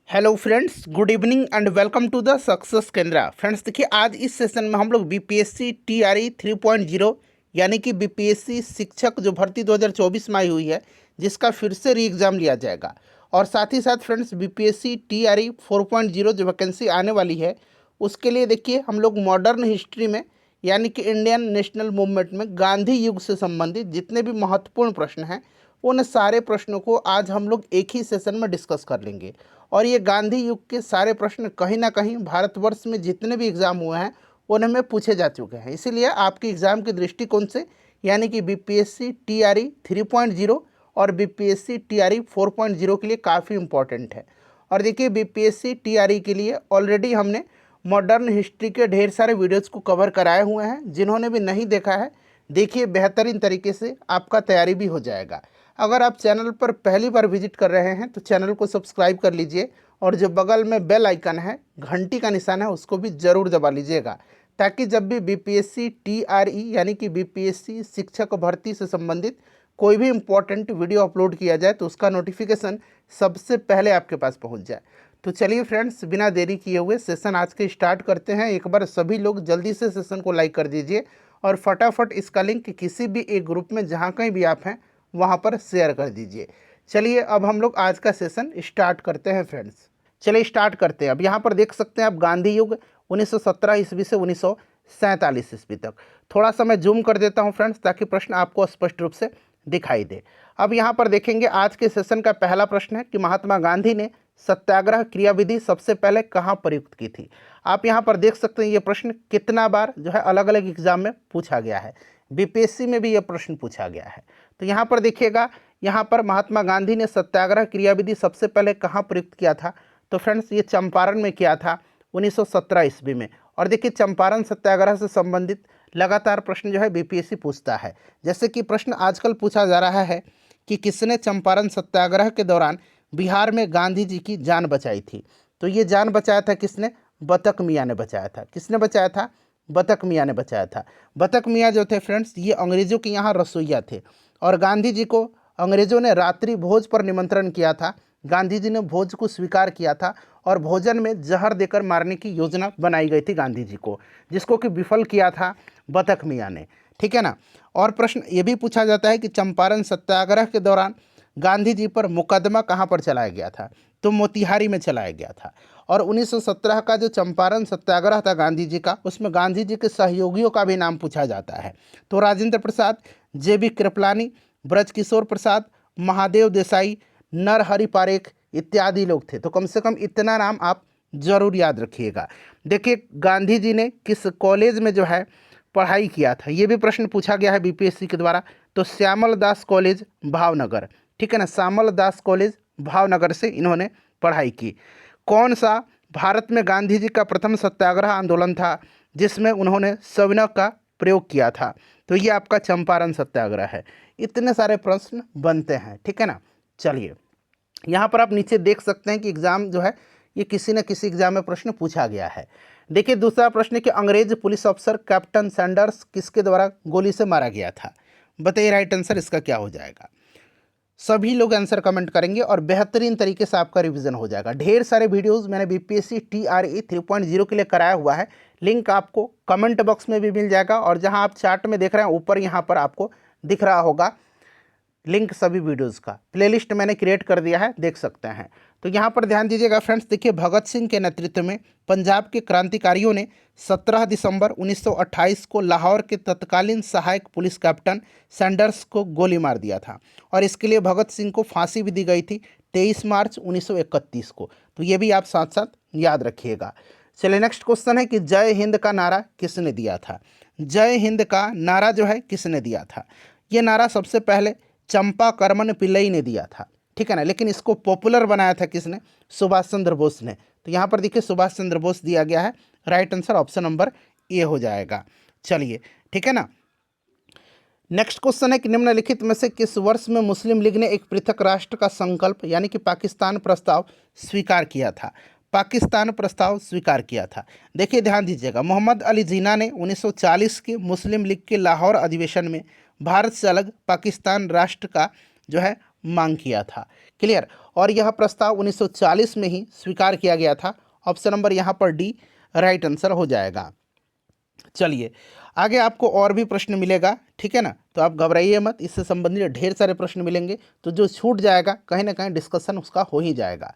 Hello friends, good evening and welcome to the success Kendra. Friends देखिए, आज इस session में हम लोग बीपीएससी टीआरई 3.0 यानी कि बीपीएससी शिक्षक जो भर्ती 2024 में आई हुई है, जिसका फिर से री एग्ज़ाम लिया जाएगा। और साथ ही साथ फ्रेंड्स बीपीएससी टीआरई 4.0 जो वैकेंसी आने वाली है, उसके लिए देखिए हम लोग मॉडर्न हिस्ट्री में यानी कि इंडियन नेशनल मूवमेंट में गांधी युग से संबंधित जितने भी महत्वपूर्ण प्रश्न हैं, उन सारे प्रश्नों को आज हम लोग एक ही सेशन में डिस्कस कर लेंगे। और ये गांधी युग के सारे प्रश्न कहीं ना कहीं भारतवर्ष में जितने भी एग्ज़ाम हुए हैं उनमें पूछे जा चुके हैं। इसीलिए आपके एग्ज़ाम के दृष्टिकोण से यानी कि बीपीएससी टीआरई 3.0 और बीपीएससी टीआरई 4.0 के लिए काफ़ी इम्पोर्टेंट है। और देखिए, बीपीएससी टीआरई के लिए ऑलरेडी हमने मॉडर्न हिस्ट्री के ढेर सारे वीडियोज़ को कवर कराए हुए हैं। जिन्होंने भी नहीं देखा है, देखिए, बेहतरीन तरीके से आपका तैयारी भी हो जाएगा। अगर आप चैनल पर पहली बार विजिट कर रहे हैं तो चैनल को सब्सक्राइब कर लीजिए, और जो बगल में बेल आइकन है, घंटी का निशान है, उसको भी ज़रूर दबा लीजिएगा, ताकि जब भी बीपीएससी टीआरई यानी कि बीपीएससी शिक्षक भर्ती से संबंधित कोई भी इम्पोर्टेंट वीडियो अपलोड किया जाए तो उसका नोटिफिकेशन सबसे पहले आपके पास पहुंच जाए। तो चलिए फ्रेंड्स, बिना देरी किए हुए सेशन आज के स्टार्ट करते हैं। एक बार सभी लोग जल्दी से सेशन को लाइक कर दीजिए और फटाफट इसका लिंक किसी भी एक ग्रुप में जहाँ कहीं भी आप हैं वहाँ पर शेयर कर दीजिए। चलिए अब हम लोग आज का सेशन स्टार्ट करते हैं फ्रेंड्स। चलिए स्टार्ट करते हैं। अब यहाँ पर देख सकते हैं आप गांधी युग 1917 ईस्वी से 1947 ईस्वी तक। थोड़ा सा मैं जूम कर देता हूँ फ्रेंड्स, ताकि प्रश्न आपको स्पष्ट रूप से दिखाई दे। अब यहाँ पर देखेंगे आज के सेशन का पहला प्रश्न है कि महात्मा गांधी ने सत्याग्रह क्रियाविधि सबसे पहले कहाँ प्रयुक्त की थी। आप यहाँ पर देख सकते हैं ये प्रश्न कितना बार जो है अलग अलग एग्जाम में पूछा गया है। बीपीएससी में भी ये प्रश्न पूछा गया है। तो यहाँ पर देखिएगा, यहाँ पर महात्मा गांधी ने सत्याग्रह क्रियाविधि सबसे पहले कहाँ प्रयुक्त किया था। तो फ्रेंड्स ये चंपारण में किया था 1917 ईस्वी में। और देखिए, चंपारण सत्याग्रह से संबंधित लगातार प्रश्न जो है बीपीएससी पूछता है। जैसे कि प्रश्न आजकल पूछा जा रहा है कि किसने चंपारण सत्याग्रह के दौरान बिहार में गांधी जी की जान बचाई थी। तो ये जान बचाया था किसने? बतक मियाँ ने बचाया था। किसने बचाया था? बतक मियाँ ने बचाया था। बतक मियाँ जो थे फ्रेंड्स, ये अंग्रेज़ों के यहाँ रसोइया थे, और गांधी जी को अंग्रेज़ों ने रात्रि भोज पर निमंत्रण किया था। गांधी जी ने भोज को स्वीकार किया था, और भोजन में जहर देकर मारने की योजना बनाई गई थी गांधी जी को, जिसको कि विफल किया था बतक मियाँ ने। ठीक है ना। और प्रश्न ये भी पूछा जाता है कि चंपारण सत्याग्रह के दौरान गांधी जी पर मुकदमा कहाँ पर चलाया गया था। तो मोतिहारी में चलाया गया था। और 1917 का जो चंपारण सत्याग्रह था गांधी जी का, उसमें गांधी जी के सहयोगियों का भी नाम पूछा जाता है। तो राजेंद्र प्रसाद, जेबी कृपलानी, ब्रजकिशोर प्रसाद, महादेव देसाई, नरहरि पारेख इत्यादि लोग थे। तो कम से कम इतना नाम आप जरूर याद रखिएगा। देखिए, गांधी जी ने किस कॉलेज में जो है पढ़ाई किया था, ये भी प्रश्न पूछा गया है बीपीएससी के द्वारा। तो श्यामल दास कॉलेज भावनगर। ठीक है ना, श्यामल दास कॉलेज भावनगर से इन्होंने पढ़ाई की। कौन सा भारत में गांधी जी का प्रथम सत्याग्रह आंदोलन था जिसमें उन्होंने सविनय का प्रयोग किया था? तो ये आपका चंपारण सत्याग्रह है। इतने सारे प्रश्न बनते हैं। ठीक है ना। चलिए, यहाँ पर आप नीचे देख सकते हैं कि एग्ज़ाम जो है ये किसी न किसी एग्जाम में प्रश्न पूछा गया है। देखिए, दूसरा प्रश्न है कि अंग्रेज पुलिस अफसर कैप्टन सैंडर्स किसके द्वारा गोली से मारा गया था। बताइए राइट आंसर इसका क्या हो जाएगा। सभी लोग आंसर कमेंट करेंगे और बेहतरीन तरीके से आपका रिवीजन हो जाएगा। ढेर सारे वीडियोस मैंने बीपीएससी टीआरई 3.0 के लिए कराया हुआ है। लिंक आपको कमेंट बॉक्स में भी मिल जाएगा, और जहां आप चार्ट में देख रहे हैं ऊपर यहाँ पर आपको दिख रहा होगा लिंक सभी वीडियोस का। प्लेलिस्ट मैंने क्रिएट कर दिया है, देख सकते हैं। तो यहाँ पर ध्यान दीजिएगा फ्रेंड्स। देखिए, भगत सिंह के नेतृत्व में पंजाब के क्रांतिकारियों ने 17 दिसंबर 1928 को लाहौर के तत्कालीन सहायक पुलिस कैप्टन सैंडर्स को गोली मार दिया था, और इसके लिए भगत सिंह को फांसी भी दी गई थी 23 मार्च 1931 को। तो ये भी आप साथ साथ याद रखिएगा। चलिए, नेक्स्ट क्वेश्चन है कि जय हिंद का नारा किसने दिया था। जय हिंद का नारा जो है किसने दिया था? ये नारा सबसे पहले चंपाकरमन पिल्लई ने दिया था। ठीक है ना, लेकिन इसको पॉपुलर बनाया था किसने? सुभाष चंद्र बोस ने। तो यहाँ पर देखिए सुभाष चंद्र बोस दिया गया है। Right answer option number A हो जाएगा। चलिए, ठीक है ना। नेक्स्ट क्वेश्चन है कि निम्नलिखित में से किस वर्ष में मुस्लिम लीग ने एक पृथक राष्ट्र का संकल्प यानी कि पाकिस्तान प्रस्ताव स्वीकार किया था। पाकिस्तान प्रस्ताव स्वीकार किया था। देखिए, ध्यान दीजिएगा, मोहम्मद अली जिन्ना ने 1940 के मुस्लिम लीग के लाहौर अधिवेशन में भारत से अलग पाकिस्तान राष्ट्र का जो है मांग किया था। क्लियर। और यह प्रस्ताव 1940 में ही स्वीकार किया गया था। ऑप्शन नंबर यहाँ पर डी राइट आंसर हो जाएगा। चलिए आगे आपको और भी प्रश्न मिलेगा, ठीक है ना, तो आप घबराइए मत, इससे संबंधित ढेर सारे प्रश्न मिलेंगे, तो जो छूट जाएगा कहीं ना कहीं डिस्कशन उसका हो ही जाएगा।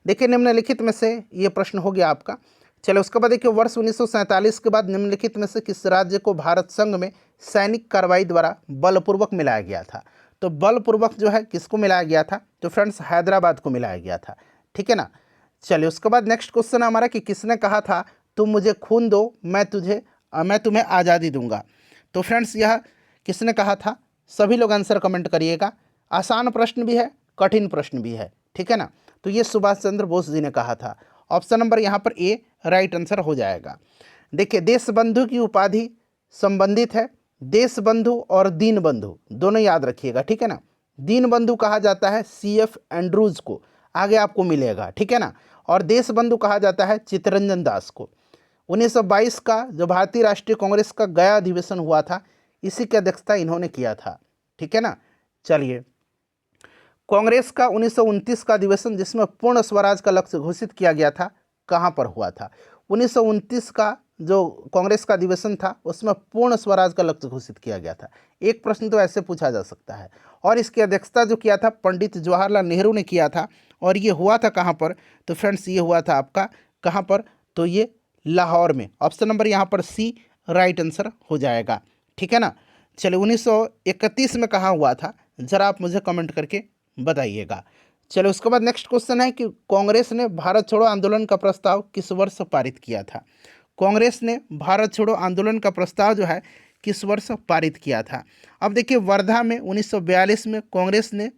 देखिए निम्नलिखित में से ये प्रश्न हो गया आपका। चलो उसके बाद देखिए, वर्ष 1947 के बाद निम्नलिखित में से किस राज्य को भारत संघ में सैनिक कार्रवाई द्वारा बलपूर्वक मिलाया गया था? तो बलपूर्वक जो है किसको मिलाया गया था? तो फ्रेंड्स हैदराबाद को मिलाया गया था, ठीक है ना। चलिए उसके बाद नेक्स्ट क्वेश्चन हमारा कि किसने कहा था तुम मुझे खून दो मैं तुम्हें आज़ादी दूंगा? तो फ्रेंड्स यह किसने कहा था? सभी लोग आंसर कमेंट करिएगा। आसान प्रश्न भी है, कठिन प्रश्न भी है, ठीक है ना। तो ये सुभाष चंद्र बोस जी ने कहा था। ऑप्शन नंबर यहाँ पर ए राइट आंसर हो जाएगा। देखिए देश बंधु की उपाधि संबंधित है, देश बंधु और दीन बंधु दोनों याद रखिएगा, ठीक है ना। दीन बंधु कहा जाता है CF एंड्रूज को, आगे आपको मिलेगा, ठीक है ना। और देश बंधु कहा जाता है चित्तरंजन दास को। 1922 का जो भारतीय राष्ट्रीय कांग्रेस का गया अधिवेशन हुआ था, इसी की अध्यक्षता इन्होंने किया था, ठीक है ना। चलिए कांग्रेस का 1929 का अधिवेशन जिसमें पूर्ण स्वराज का लक्ष्य घोषित किया गया था, कहाँ पर हुआ था? 1929 का जो कांग्रेस का अधिवेशन था उसमें पूर्ण स्वराज का लक्ष्य घोषित किया गया था। एक प्रश्न तो ऐसे पूछा जा सकता है। और इसकी अध्यक्षता जो किया था पंडित जवाहरलाल नेहरू ने किया था। और ये हुआ था कहाँ पर? तो फ्रेंड्स ये हुआ था आपका कहाँ पर? तो ये लाहौर में। ऑप्शन नंबर यहाँ पर सी राइट आंसर हो जाएगा, ठीक है ना। चलिए 1931 में कहाँ हुआ था, जरा आप मुझे कमेंट करके बताइएगा। चलो उसके बाद नेक्स्ट क्वेश्चन है कि कांग्रेस ने भारत छोड़ो आंदोलन का प्रस्ताव किस वर्ष पारित किया था? कांग्रेस ने भारत छोड़ो आंदोलन का प्रस्ताव जो है किस वर्ष पारित किया था? अब देखिए वर्धा में 1942 में कांग्रेस ने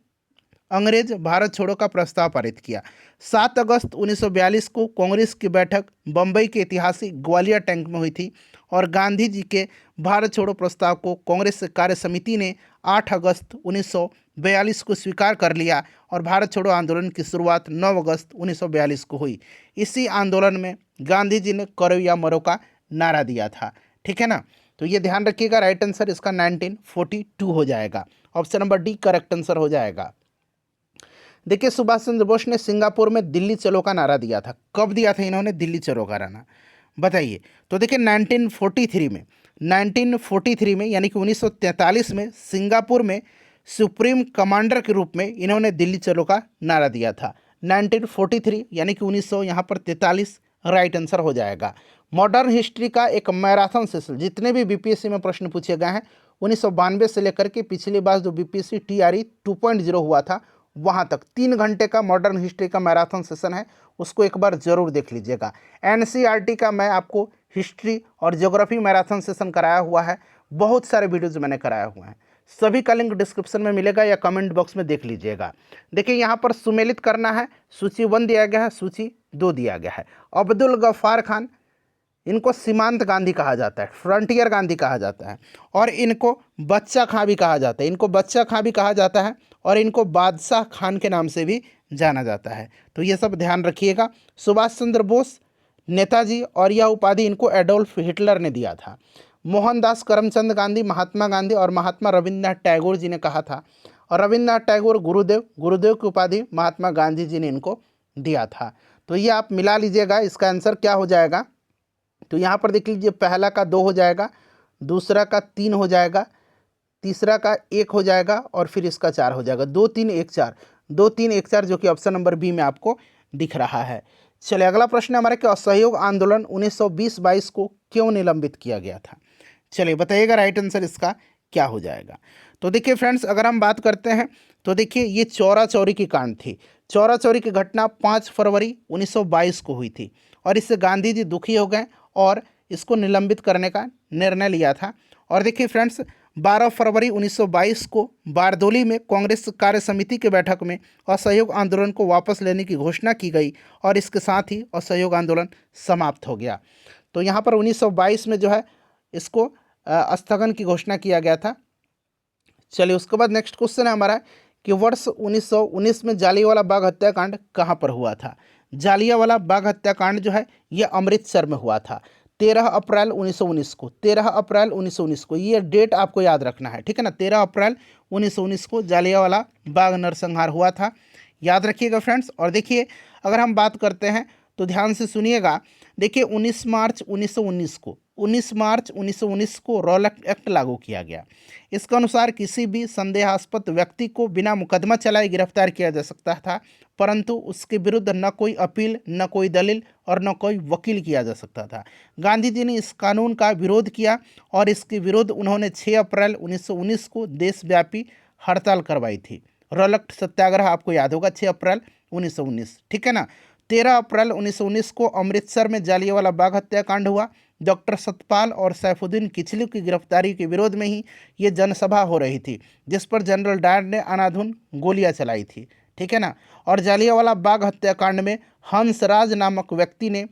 अंग्रेज भारत छोड़ो का प्रस्ताव पारित किया। 7 अगस्त 1942 को कांग्रेस की बैठक बम्बई के ऐतिहासिक ग्वालियर टैंक में हुई थी। और गांधी जी के भारत छोड़ो प्रस्ताव को कांग्रेस कार्य समिति ने 8 अगस्त 1942 को स्वीकार कर लिया। और भारत छोड़ो आंदोलन की शुरुआत 9 अगस्त 1942 को हुई। इसी आंदोलन में गांधी जी ने करो या मरो का नारा दिया था, ठीक है ना। तो ये ध्यान रखिएगा, राइट आंसर इसका 1942 हो जाएगा। Option number D correct answer हो जाएगा। देखिए सुभाष चंद्र बोस ने सिंगापुर में दिल्ली चलो का नारा दिया था। कब दिया था इन्होंने दिल्ली चलो का नारा, बताइए? तो देखिए 1943 में यानी कि 1943 में सिंगापुर में सुप्रीम कमांडर के रूप में इन्होंने दिल्ली चलो का नारा दिया था। 1943 यानी कि 1900 यहाँ पर 43 राइट आंसर हो जाएगा। मॉडर्न हिस्ट्री का एक मैराथन सेशन, जितने भी बीपीएससी में प्रश्न पूछे गए हैं 1992 से लेकर के पिछली बार जो बीपीएससी TRE 2.0 हुआ था वहाँ तक 3 घंटे का मॉडर्न हिस्ट्री का मैराथन सेशन है, उसको एक बार जरूर देख लीजिएगा। NCERT का मैं आपको हिस्ट्री और ज्योग्राफी मैराथन सेशन कराया हुआ है, बहुत सारे वीडियोज मैंने कराया हुआ है, सभी का लिंक डिस्क्रिप्शन में मिलेगा या कमेंट बॉक्स में देख लीजिएगा। देखिए यहाँ पर सुमेलित करना है, सूची 1 दिया गया है, सूची 2 दिया गया है। अब्दुल गफ्फार खान, इनको सीमांत गांधी कहा जाता है, फ्रंटियर गांधी कहा जाता है, और इनको बच्चा खां भी कहा जाता है, और इनको बादशाह खान के नाम से भी जाना जाता है। तो ये सब ध्यान रखिएगा। सुभाष चंद्र बोस, नेताजी, और यह उपाधि इनको एडोल्फ हिटलर ने दिया था। मोहनदास करमचंद गांधी, महात्मा गांधी और महात्मा रविंद्रनाथ टैगोर जी ने कहा था। और रविंद्रनाथ टैगोर गुरुदेव की उपाधि महात्मा गांधी जी ने इनको दिया था। तो ये आप मिला लीजिएगा, इसका आंसर क्या हो जाएगा? तो यहाँ पर देख लीजिए, पहला का 2 हो जाएगा, दूसरा का 3 हो जाएगा, तीसरा का 1 हो जाएगा, और फिर इसका 4 हो जाएगा। 2 3 1 4, 2 3 1 4, जो कि ऑप्शन नंबर बी में आपको दिख रहा है। चलिए अगला प्रश्न हमारा कि असहयोग आंदोलन 1920-22 को क्यों निलंबित किया गया था? चलिए बताइएगा, राइट आंसर इसका क्या हो जाएगा? तो देखिए फ्रेंड्स, अगर हम बात करते हैं तो देखिए ये चौरा चौरी की कांड थी। चौरा चौरी की घटना 5 फरवरी 1922 को हुई थी, और इससे गांधी जी दुखी हो गए और इसको निलंबित करने का निर्णय लिया था। और देखिए फ्रेंड्स, 12 फरवरी 1922 को बारदोली में कांग्रेस कार्य समिति की बैठक में असहयोग आंदोलन को वापस लेने की घोषणा की गई, और इसके साथ ही असहयोग आंदोलन समाप्त हो गया। तो यहाँ पर 1922 में जो है इसको स्थगन की घोषणा किया गया था। चलिए उसके बाद नेक्स्ट क्वेश्चन है हमारा कि वर्ष 1919 में जालियांवाला बाग हत्याकांड कहाँ पर हुआ था? जालियांवाला बाग हत्याकांड जो है ये अमृतसर में हुआ था 13 अप्रैल 1919 को। 13 अप्रैल 1919 को, ये डेट आपको याद रखना है, ठीक है ना। 13 अप्रैल 1919 को जालियांवाला बाग नरसंहार हुआ था। याद रखिएगा फ्रेंड्स। और देखिए अगर हम बात करते हैं तो ध्यान से सुनिएगा। देखिए 19 मार्च 1919 को रॉलैक्ट एक्ट लागू किया गया। इसके अनुसार किसी भी संदेहास्पद व्यक्ति को बिना मुकदमा चलाए गिरफ्तार किया जा सकता था, परंतु उसके विरुद्ध न कोई अपील, न कोई दलील और न कोई वकील किया जा सकता था। गांधी जी ने इस कानून का विरोध किया और इसके विरुद्ध उन्होंने 6 अप्रैल 1919 को देशव्यापी हड़ताल करवाई थी। रॉलैक्ट सत्याग्रह आपको याद होगा, 6 अप्रैल 1919, ठीक है ना। 13 अप्रैल 1919 को अमृतसर में जालियांवाला बाग हत्याकांड हुआ। डॉक्टर सतपाल और सैफुद्दीन किचलू की गिरफ्तारी के विरोध में ही ये जनसभा हो रही थी, जिस पर जनरल डायर ने अनाधुन गोलियां चलाई थी, ठीक है ना। और जालियांवाला बाग हत्याकांड में हंसराज नामक व्यक्ति ने,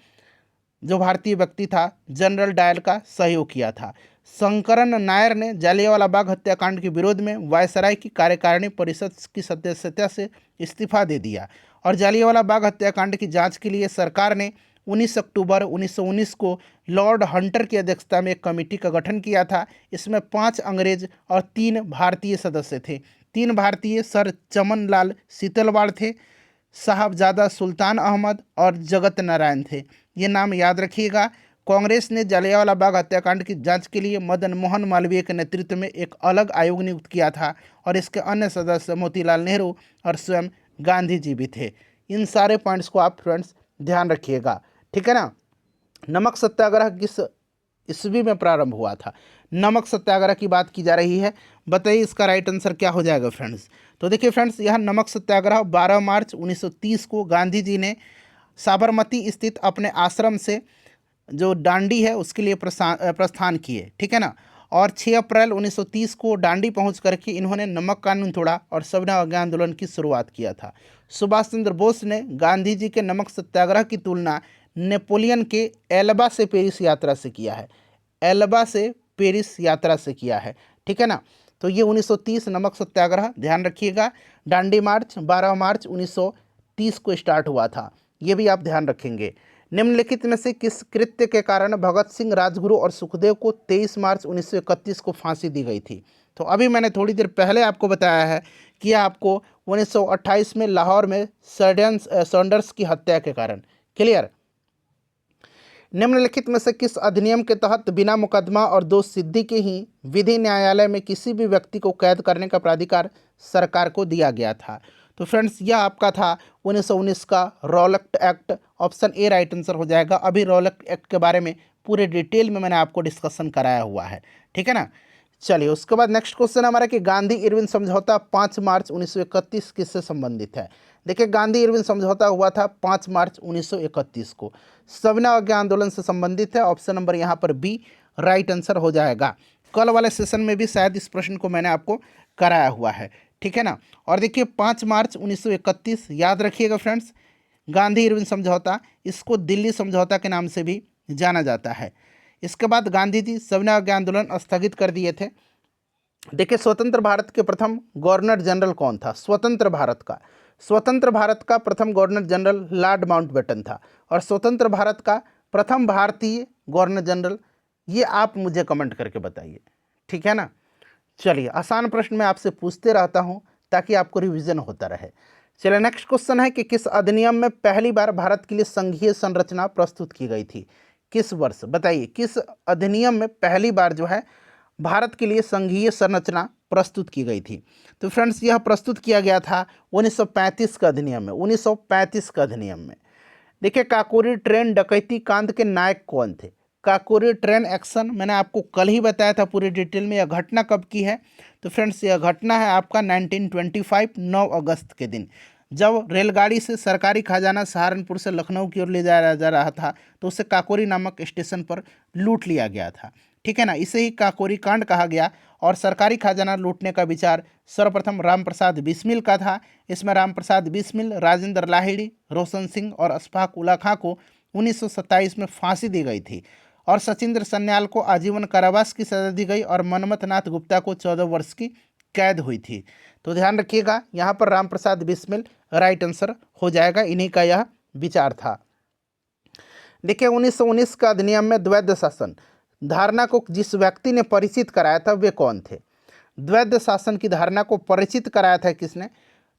जो भारतीय व्यक्ति था, जनरल डायर का सहयोग किया था। शंकरन नायर ने जालियांवाला बाग हत्याकांड के विरोध में वायसराय की कार्यकारिणी परिषद की सदस्यता से इस्तीफा दे दिया। और जालियांवाला बाग हत्याकांड की जांच के लिए सरकार ने 19 अक्टूबर 1919 को लॉर्ड हंटर की अध्यक्षता में एक कमेटी का गठन किया था। इसमें 5 अंग्रेज और 3 भारतीय सदस्य थे। 3 भारतीय सर चमन लाल सीतलवाड़ थे, साहबजादा सुल्तान अहमद और जगत नारायण थे। ये नाम याद रखिएगा। कांग्रेस ने जालियांवाला बाग हत्याकांड की जांच के लिए मदन मोहन मालवीय के नेतृत्व में एक अलग आयोग नियुक्त किया था और इसके अन्य सदस्य मोतीलाल नेहरू और स्वयं गांधी जी भी थे। इन सारे पॉइंट्स को आप फ्रेंड्स ध्यान रखिएगा, ठीक है ना। नमक सत्याग्रह किस ईस्वी में प्रारंभ हुआ था? नमक सत्याग्रह की बात की जा रही है, बताइए इसका राइट आंसर क्या हो जाएगा फ्रेंड्स। तो देखिए फ्रेंड्स, यह नमक सत्याग्रह 12 मार्च 1930 को गांधी जी ने साबरमती स्थित अपने आश्रम से जो डांडी है उसके लिए प्रस्थान किए, ठीक है ना। और 6 अप्रैल 1930 को डांडी पहुंच करके इन्होंने नमक कानून तोड़ा और सविनय अवज्ञा आंदोलन की शुरुआत किया था। सुभाष चंद्र बोस ने गांधी जी के नमक सत्याग्रह की तुलना नेपोलियन के एल्बा से पेरिस यात्रा से किया है। एल्बा से पेरिस यात्रा से किया है, ठीक है ना। तो ये 1930 नमक सत्याग्रह ध्यान रखिएगा। डांडी मार्च 12 मार्च 1930 को स्टार्ट हुआ था, ये भी आप ध्यान रखेंगे। निम्नलिखित में से किस कृत्य के कारण भगत सिंह, राजगुरु और सुखदेव को 23 मार्च 1931 को फांसी दी गई थी? तो अभी मैंने थोड़ी देर पहले आपको बताया है कि आपको 1928 में लाहौर में सैंडर्स की हत्या के कारण। क्लियर। निम्नलिखित में से किस अधिनियम के तहत बिना मुकदमा और दोष सिद्धि के ही विधि न्यायालय में किसी भी व्यक्ति को कैद करने का प्राधिकार सरकार को दिया गया था? तो फ्रेंड्स, यह आपका था 1919 का Rowlatt act. Option A right answer हो जाएगा। अभी रॉलैक्ट एक्ट के बारे में पूरे डिटेल में मैंने आपको डिस्कशन कराया हुआ है, ठीक है ना। चलिए, उसके बाद नेक्स्ट क्वेश्चन हमारा कि गांधी इरविन समझौता 5 मार्च 1931 किससे संबंधित है? देखिए, गांधी इरविन समझौता हुआ था 5 मार्च 1931 को, सविनय अवज्ञा आंदोलन से संबंधित है। ऑप्शन नंबर यहाँ पर बी राइट आंसर हो जाएगा। कल वाले सेशन में भी शायद इस प्रश्न को मैंने आपको कराया हुआ है, ठीक है ना। और देखिए 5 मार्च 1931 याद रखिएगा फ्रेंड्स, गांधी इरविन समझौता, इसको दिल्ली समझौता के नाम से भी जाना जाता है। इसके बाद गांधी जी सविनय अवज्ञा आंदोलन स्थगित कर दिए थे। देखिए, स्वतंत्र भारत के प्रथम गवर्नर जनरल कौन था? स्वतंत्र भारत का प्रथम गवर्नर जनरल लॉर्ड माउंटबेटन था। और स्वतंत्र भारत का प्रथम भारतीय गवर्नर जनरल, ये आप मुझे कमेंट करके बताइए, ठीक है ना। चलिए, आसान प्रश्न मैं आपसे पूछते रहता हूं ताकि आपको रिवीजन होता रहे। चलिए, नेक्स्ट क्वेश्चन है कि किस अधिनियम में पहली बार भारत के लिए संघीय संरचना प्रस्तुत की गई थी? किस वर्ष? बताइए, किस अधिनियम में पहली बार जो है भारत के लिए संघीय संरचना प्रस्तुत की गई थी? तो फ्रेंड्स, यह प्रस्तुत किया गया था 1935 का अधिनियम में। 1935 का अधिनियम में देखिए, काकोरी ट्रेन डकैती कांड के नायक कौन थे? काकोरी ट्रेन एक्शन मैंने आपको कल ही बताया था पूरी डिटेल में। यह घटना कब की है? तो फ्रेंड्स, यह घटना है आपका 1925 9 अगस्त के दिन, जब रेलगाड़ी से सरकारी खजाना सहारनपुर से लखनऊ की ओर ले जाया जा रहा था, तो उसे काकोरी नामक स्टेशन पर लूट लिया गया था, ठीक है ना। इसे ही काकोरी कांड कहा गया। और सरकारी खजाना लूटने का विचार सर्वप्रथम रामप्रसाद बिस्मिल का था। इसमें रामप्रसाद बिस्मिल, राजेंद्र लाहिड़ी, रोशन सिंह और अशफाक उल्ला खां को 1927 में फांसी दी गई थी। और सचिंद्र सन्याल को आजीवन कारावास की सजा दी गई और मनमथ नाथ गुप्ता को 14 वर्ष की कैद हुई थी। तो ध्यान रखिएगा, यहाँ पर रामप्रसाद बिस्मिल राइट आंसर हो जाएगा। इन्हीं का यह विचार था। देखिए, 1919 का अधिनियम में द्वैध शासन धारणा को जिस व्यक्ति ने परिचित कराया था वे कौन थे? द्वैध शासन की धारणा को परिचित कराया था किसने?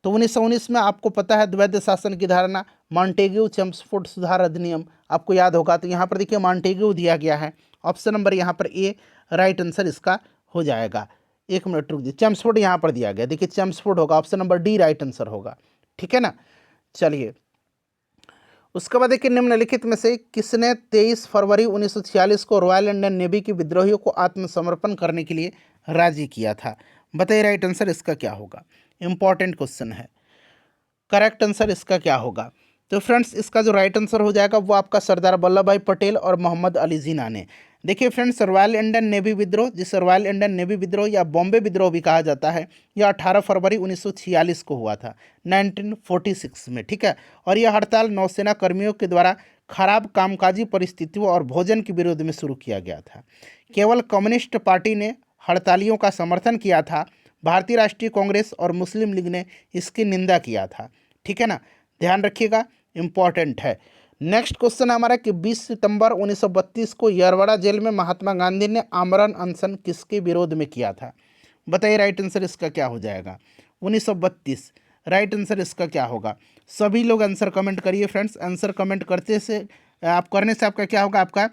तो 1919 में आपको पता है द्वैध शासन की धारणा, मॉन्टेग्यू चेम्सफोर्ड सुधार अधिनियम आपको याद होगा। तो यहाँ पर देखिए मॉन्टेग्यू दिया गया है, ऑप्शन नंबर यहाँ पर ए राइट आंसर इसका हो जाएगा। एक मिनट रुक दीजिए, चेम्सफोर्ड यहाँ पर दिया गया, देखिए चेम्सफोर्ड होगा, option number D right answer होगा, ठीक है ना। चलिए उसके बाद देखिए निम्नलिखित में से किसने 23 फरवरी 1946 को रॉयल इंडियन नेवी की विद्रोहियों को आत्मसमर्पण करने के लिए राजी किया था? बताइए राइट आंसर इसका क्या होगा, इंपॉर्टेंट क्वेश्चन है। करेक्ट आंसर इसका क्या होगा? तो फ्रेंड्स इसका जो राइट आंसर हो जाएगा वो आपका सरदार वल्लभ भाई पटेल और मोहम्मद अली जिन्ना ने। देखिए फ्रेंड्स रॉयल इंडियन नेवी विद्रोह, जिसे रॉयल इंडियन नेवी विद्रोह या बॉम्बे विद्रोह भी कहा जाता है, यह 18 फरवरी 1946 को हुआ था, 1946 में, ठीक है। और यह हड़ताल नौसेना कर्मियों के द्वारा खराब कामकाजी परिस्थितियों और भोजन के विरोध में शुरू किया गया था। केवल कम्युनिस्ट पार्टी ने हड़तालियों का समर्थन किया था, भारतीय राष्ट्रीय कांग्रेस और मुस्लिम लीग ने इसकी निंदा किया था, ठीक है ना, ध्यान रखिएगा, इंपॉर्टेंट है। नेक्स्ट क्वेश्चन हमारा कि 20 सितंबर 1932 को यरवड़ा जेल में महात्मा गांधी ने आमरण अनशन किसके विरोध में किया था? बताइए राइट आंसर इसका क्या हो जाएगा। 1932 राइट आंसर इसका क्या होगा? सभी लोग आंसर कमेंट करिए फ्रेंड्स, आंसर कमेंट करने से आपका क्या होगा, आपका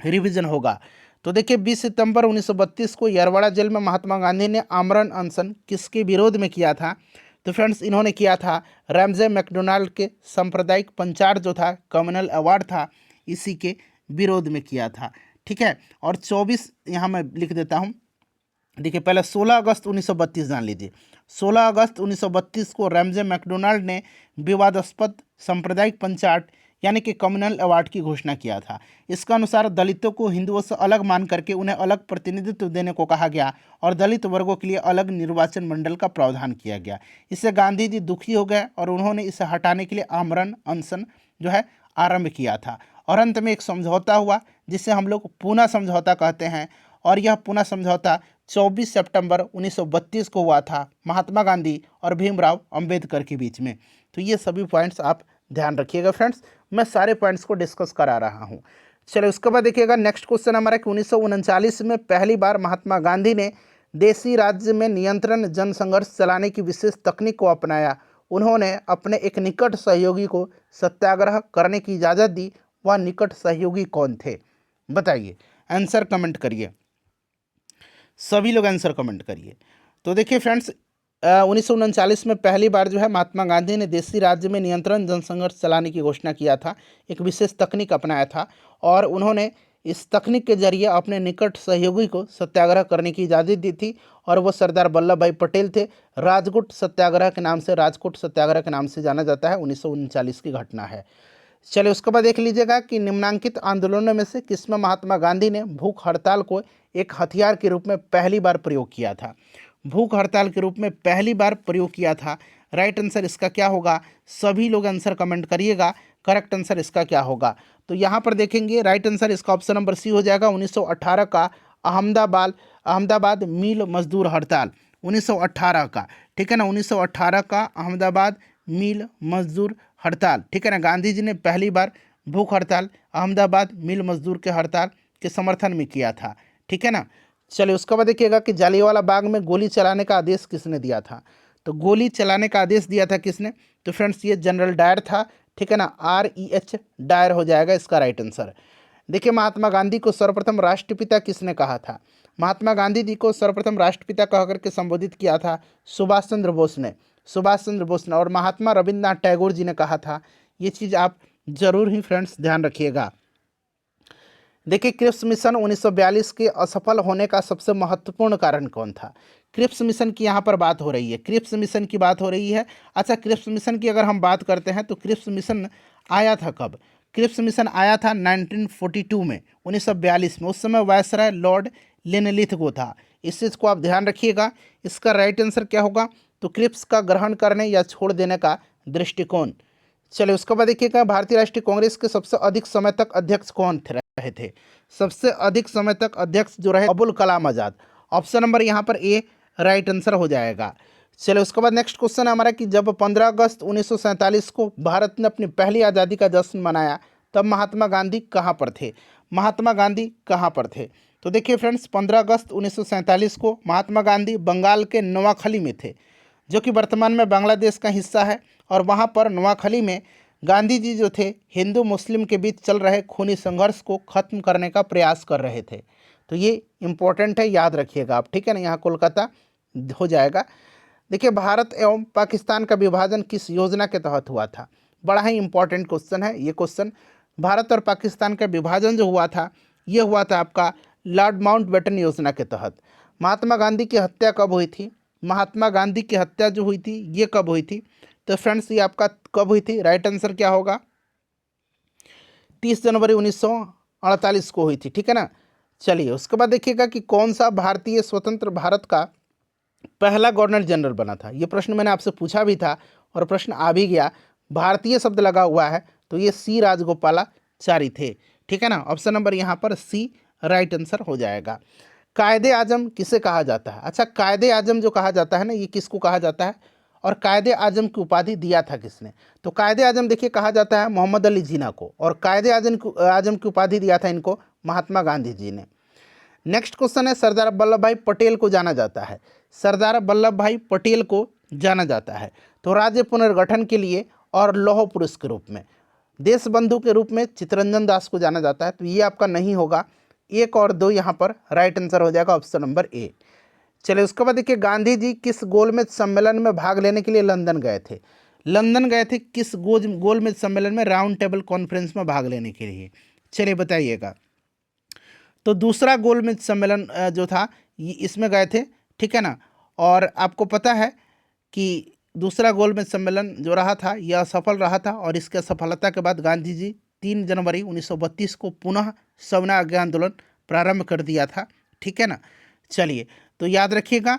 रिवीजन होगा। तो देखिए 20 सितंबर 1932 को यरवड़ा जेल में महात्मा गांधी ने आमरण अनशन किसके विरोध में किया था? तो फ्रेंड्स इन्होंने किया था रैमजे मैकडोनाल्ड के सांप्रदायिक पंचायत जो था, कम्युनल अवार्ड था, इसी के विरोध में किया था, ठीक है। और 24 यहाँ मैं लिख देता हूँ, देखिए पहले 16 अगस्त 1932 जान लीजिए। 16 अगस्त 1932 को रैमजे मैकडोनाल्ड ने विवादास्पद सांप्रदायिक पंचायत यानी कि कम्युनल अवार्ड की घोषणा किया था। इसका अनुसार दलितों को हिंदुओं से अलग मान करके उन्हें अलग प्रतिनिधित्व देने को कहा गया और दलित वर्गों के लिए अलग निर्वाचन मंडल का प्रावधान किया गया। इससे गांधी जी दुखी हो गए और उन्होंने इसे हटाने के लिए आमरण अनशन जो है आरंभ किया था। और अंत में एक समझौता हुआ जिसे हम लोग पूना समझौता कहते हैं, और यह पूना समझौता 24 सितंबर 1932 को हुआ था महात्मा गांधी और भीमराव अंबेडकर के बीच में। तो ये सभी पॉइंट्स आप ध्यान रखिएगा फ्रेंड्स, मैं सारे पॉइंट्स को डिस्कस करा रहा हूँ। चलिए उसके बाद देखिएगा नेक्स्ट क्वेश्चन हमारा कि 1939 में पहली बार महात्मा गांधी ने देशी राज्य में नियंत्रण जनसंघर्ष चलाने की विशेष तकनीक को अपनाया। उन्होंने अपने एक निकट सहयोगी को सत्याग्रह करने की इजाज़त दी। वह निकट सहयोगी कौन थे? बताइए, आंसर कमेंट करिए, सभी लोग आंसर कमेंट करिए। तो देखिए फ्रेंड्स 1939 में पहली बार जो है महात्मा गांधी ने देशी राज्य में नियंत्रण जनसंघर्ष चलाने की घोषणा किया था, एक विशेष तकनीक अपनाया था, और उन्होंने इस तकनीक के जरिए अपने निकट सहयोगी को सत्याग्रह करने की इजाज़त दी थी, और वो सरदार वल्लभ भाई पटेल थे। राजकोट सत्याग्रह के नाम से, राजकोट सत्याग्रह के नाम से जाना जाता है, 1939 की घटना है। चलिए उसके बाद देख लीजिएगा कि निम्नांकित आंदोलनों में से किसमें महात्मा गांधी ने भूख हड़ताल को एक हथियार के रूप में पहली बार प्रयोग किया था? भूख हड़ताल के रूप में पहली बार प्रयोग किया था। राइट आंसर इसका क्या होगा? सभी लोग आंसर कमेंट करिएगा, करेक्ट आंसर इसका क्या होगा? तो यहाँ पर देखेंगे राइट आंसर इसका ऑप्शन नंबर सी हो जाएगा, 1918 का अहमदाबाद मिल मजदूर हड़ताल, 1918 का, ठीक है ना, 1918 का अहमदाबाद मिल मजदूर हड़ताल, ठीक है ना। गांधी जी ने पहली बार भूख हड़ताल अहमदाबाद मिल मजदूर के हड़ताल के समर्थन में किया था, ठीक है ना। चलिए उसके बाद देखिएगा कि जालियांवाला बाग में गोली चलाने का आदेश किसने दिया था? तो गोली चलाने का आदेश दिया था किसने? तो फ्रेंड्स ये जनरल डायर था, ठीक है ना, REH डायर हो जाएगा इसका राइट आंसर। देखिए महात्मा गांधी को सर्वप्रथम राष्ट्रपिता किसने कहा था? महात्मा गांधी जी को सर्वप्रथम राष्ट्रपिता कह करके संबोधित किया था सुभाष चंद्र बोस ने, और महात्मा रविंद्रनाथ टैगोर जी ने कहा था। ये चीज़ आप जरूर ही फ्रेंड्स ध्यान रखिएगा। देखिए क्रिप्स मिशन 1942 के असफल होने का सबसे महत्वपूर्ण कारण कौन था? क्रिप्स मिशन की यहाँ पर बात हो रही है, क्रिप्स मिशन की बात हो रही है। अच्छा, क्रिप्स मिशन की अगर हम बात करते हैं तो क्रिप्स मिशन आया था कब? क्रिप्स मिशन आया था 1942 में, 1942 में। उस समय वायसराय लॉर्ड लिनलिथगो था। इस चीज़ को आप ध्यान रखिएगा। इसका राइट आंसर क्या होगा? तो क्रिप्स का ग्रहण करने या छोड़ देने का दृष्टिकोण। चलिए उसके बाद देखिएगा भारतीय राष्ट्रीय कांग्रेस के सबसे अधिक समय तक अध्यक्ष कौन रहे थे? सबसे अधिक समय तक अध्यक्ष जो रहे अबुल कलाम आज़ाद। ऑप्शन नंबर यहाँ पर ए राइट आंसर हो जाएगा। चलिए उसके बाद नेक्स्ट क्वेश्चन हमारा कि जब 15 अगस्त 1947 को भारत ने अपनी पहली आज़ादी का जश्न मनाया तब महात्मा गांधी कहाँ पर थे? महात्मा गांधी कहाँ पर थे? तो देखिए फ्रेंड्स 15 अगस्त 1947 को महात्मा गांधी बंगाल के नोआखली में थे। जो कि वर्तमान में बांग्लादेश का हिस्सा है। और वहाँ पर नोआखली में गांधी जी जो थे हिंदू मुस्लिम के बीच चल रहे खूनी संघर्ष को खत्म करने का प्रयास कर रहे थे। तो ये इम्पोर्टेंट है, याद रखिएगा आप, ठीक है ना। यहाँ कोलकाता हो जाएगा। देखिए, भारत एवं पाकिस्तान का विभाजन किस योजना के तहत हुआ था? बड़ा ही इंपॉर्टेंट क्वेश्चन है ये क्वेश्चन। भारत और पाकिस्तान का विभाजन जो हुआ था ये हुआ था आपका लॉर्ड माउंटबेटन योजना के तहत। महात्मा गांधी की हत्या कब हुई थी? महात्मा गांधी की हत्या जो हुई थी ये कब हुई थी? तो फ्रेंड्स, ये आपका कब हुई थी? राइट आंसर क्या होगा? 30 जनवरी 1948 को हुई थी, ठीक है ना। चलिए, उसके बाद देखिएगा कि कौन सा भारतीय स्वतंत्र भारत का पहला गवर्नर जनरल बना था। ये प्रश्न मैंने आपसे पूछा भी था और प्रश्न आ भी गया। भारतीय शब्द लगा हुआ है तो ये सी राजगोपालाचारी थे, ठीक है ना। ऑप्शन नंबर यहाँ पर सी राइट आंसर हो जाएगा। कायदे आजम किसे कहा जाता है? अच्छा, कायदे आजम जो कहा जाता है ना, ये किसको कहा जाता है और कायदे आजम की उपाधि दिया था किसने? तो कायदे आजम देखिए कहा जाता है मोहम्मद अली जिन्ना को, और कायदे आजम की उपाधि दिया था इनको महात्मा गांधी जी ने। नेक्स्ट क्वेश्चन है, सरदार वल्लभ भाई पटेल को जाना जाता है, सरदार वल्लभ भाई पटेल को जाना जाता है तो राज्य पुनर्गठन के लिए और लौह पुरुष के रूप में, देश बंधु के रूप में चित्तरंजन दास को जाना जाता है। तो ये आपका नहीं होगा, 1 और 2 यहाँ पर राइट आंसर हो जाएगा, ऑप्शन नंबर ए। चलिए, उसके बाद देखिए, गांधी जी किस गोलमेज सम्मेलन में भाग लेने के लिए लंदन गए थे? लंदन गए थे किस गोलमेज सम्मेलन में? राउंड टेबल कॉन्फ्रेंस में भाग लेने के लिए। चलिए बताइएगा। तो दूसरा गोलमेज सम्मेलन जो था इसमें गए थे, ठीक है ना। और आपको पता है कि दूसरा गोलमेज सम्मेलन जो रहा था यह असफल रहा था, और इसके असफलता के बाद गांधी जी 3 जनवरी 1932 को पुनः सविनय अवज्ञा आंदोलन प्रारंभ कर दिया था, ठीक है ना। चलिए, तो याद रखिएगा,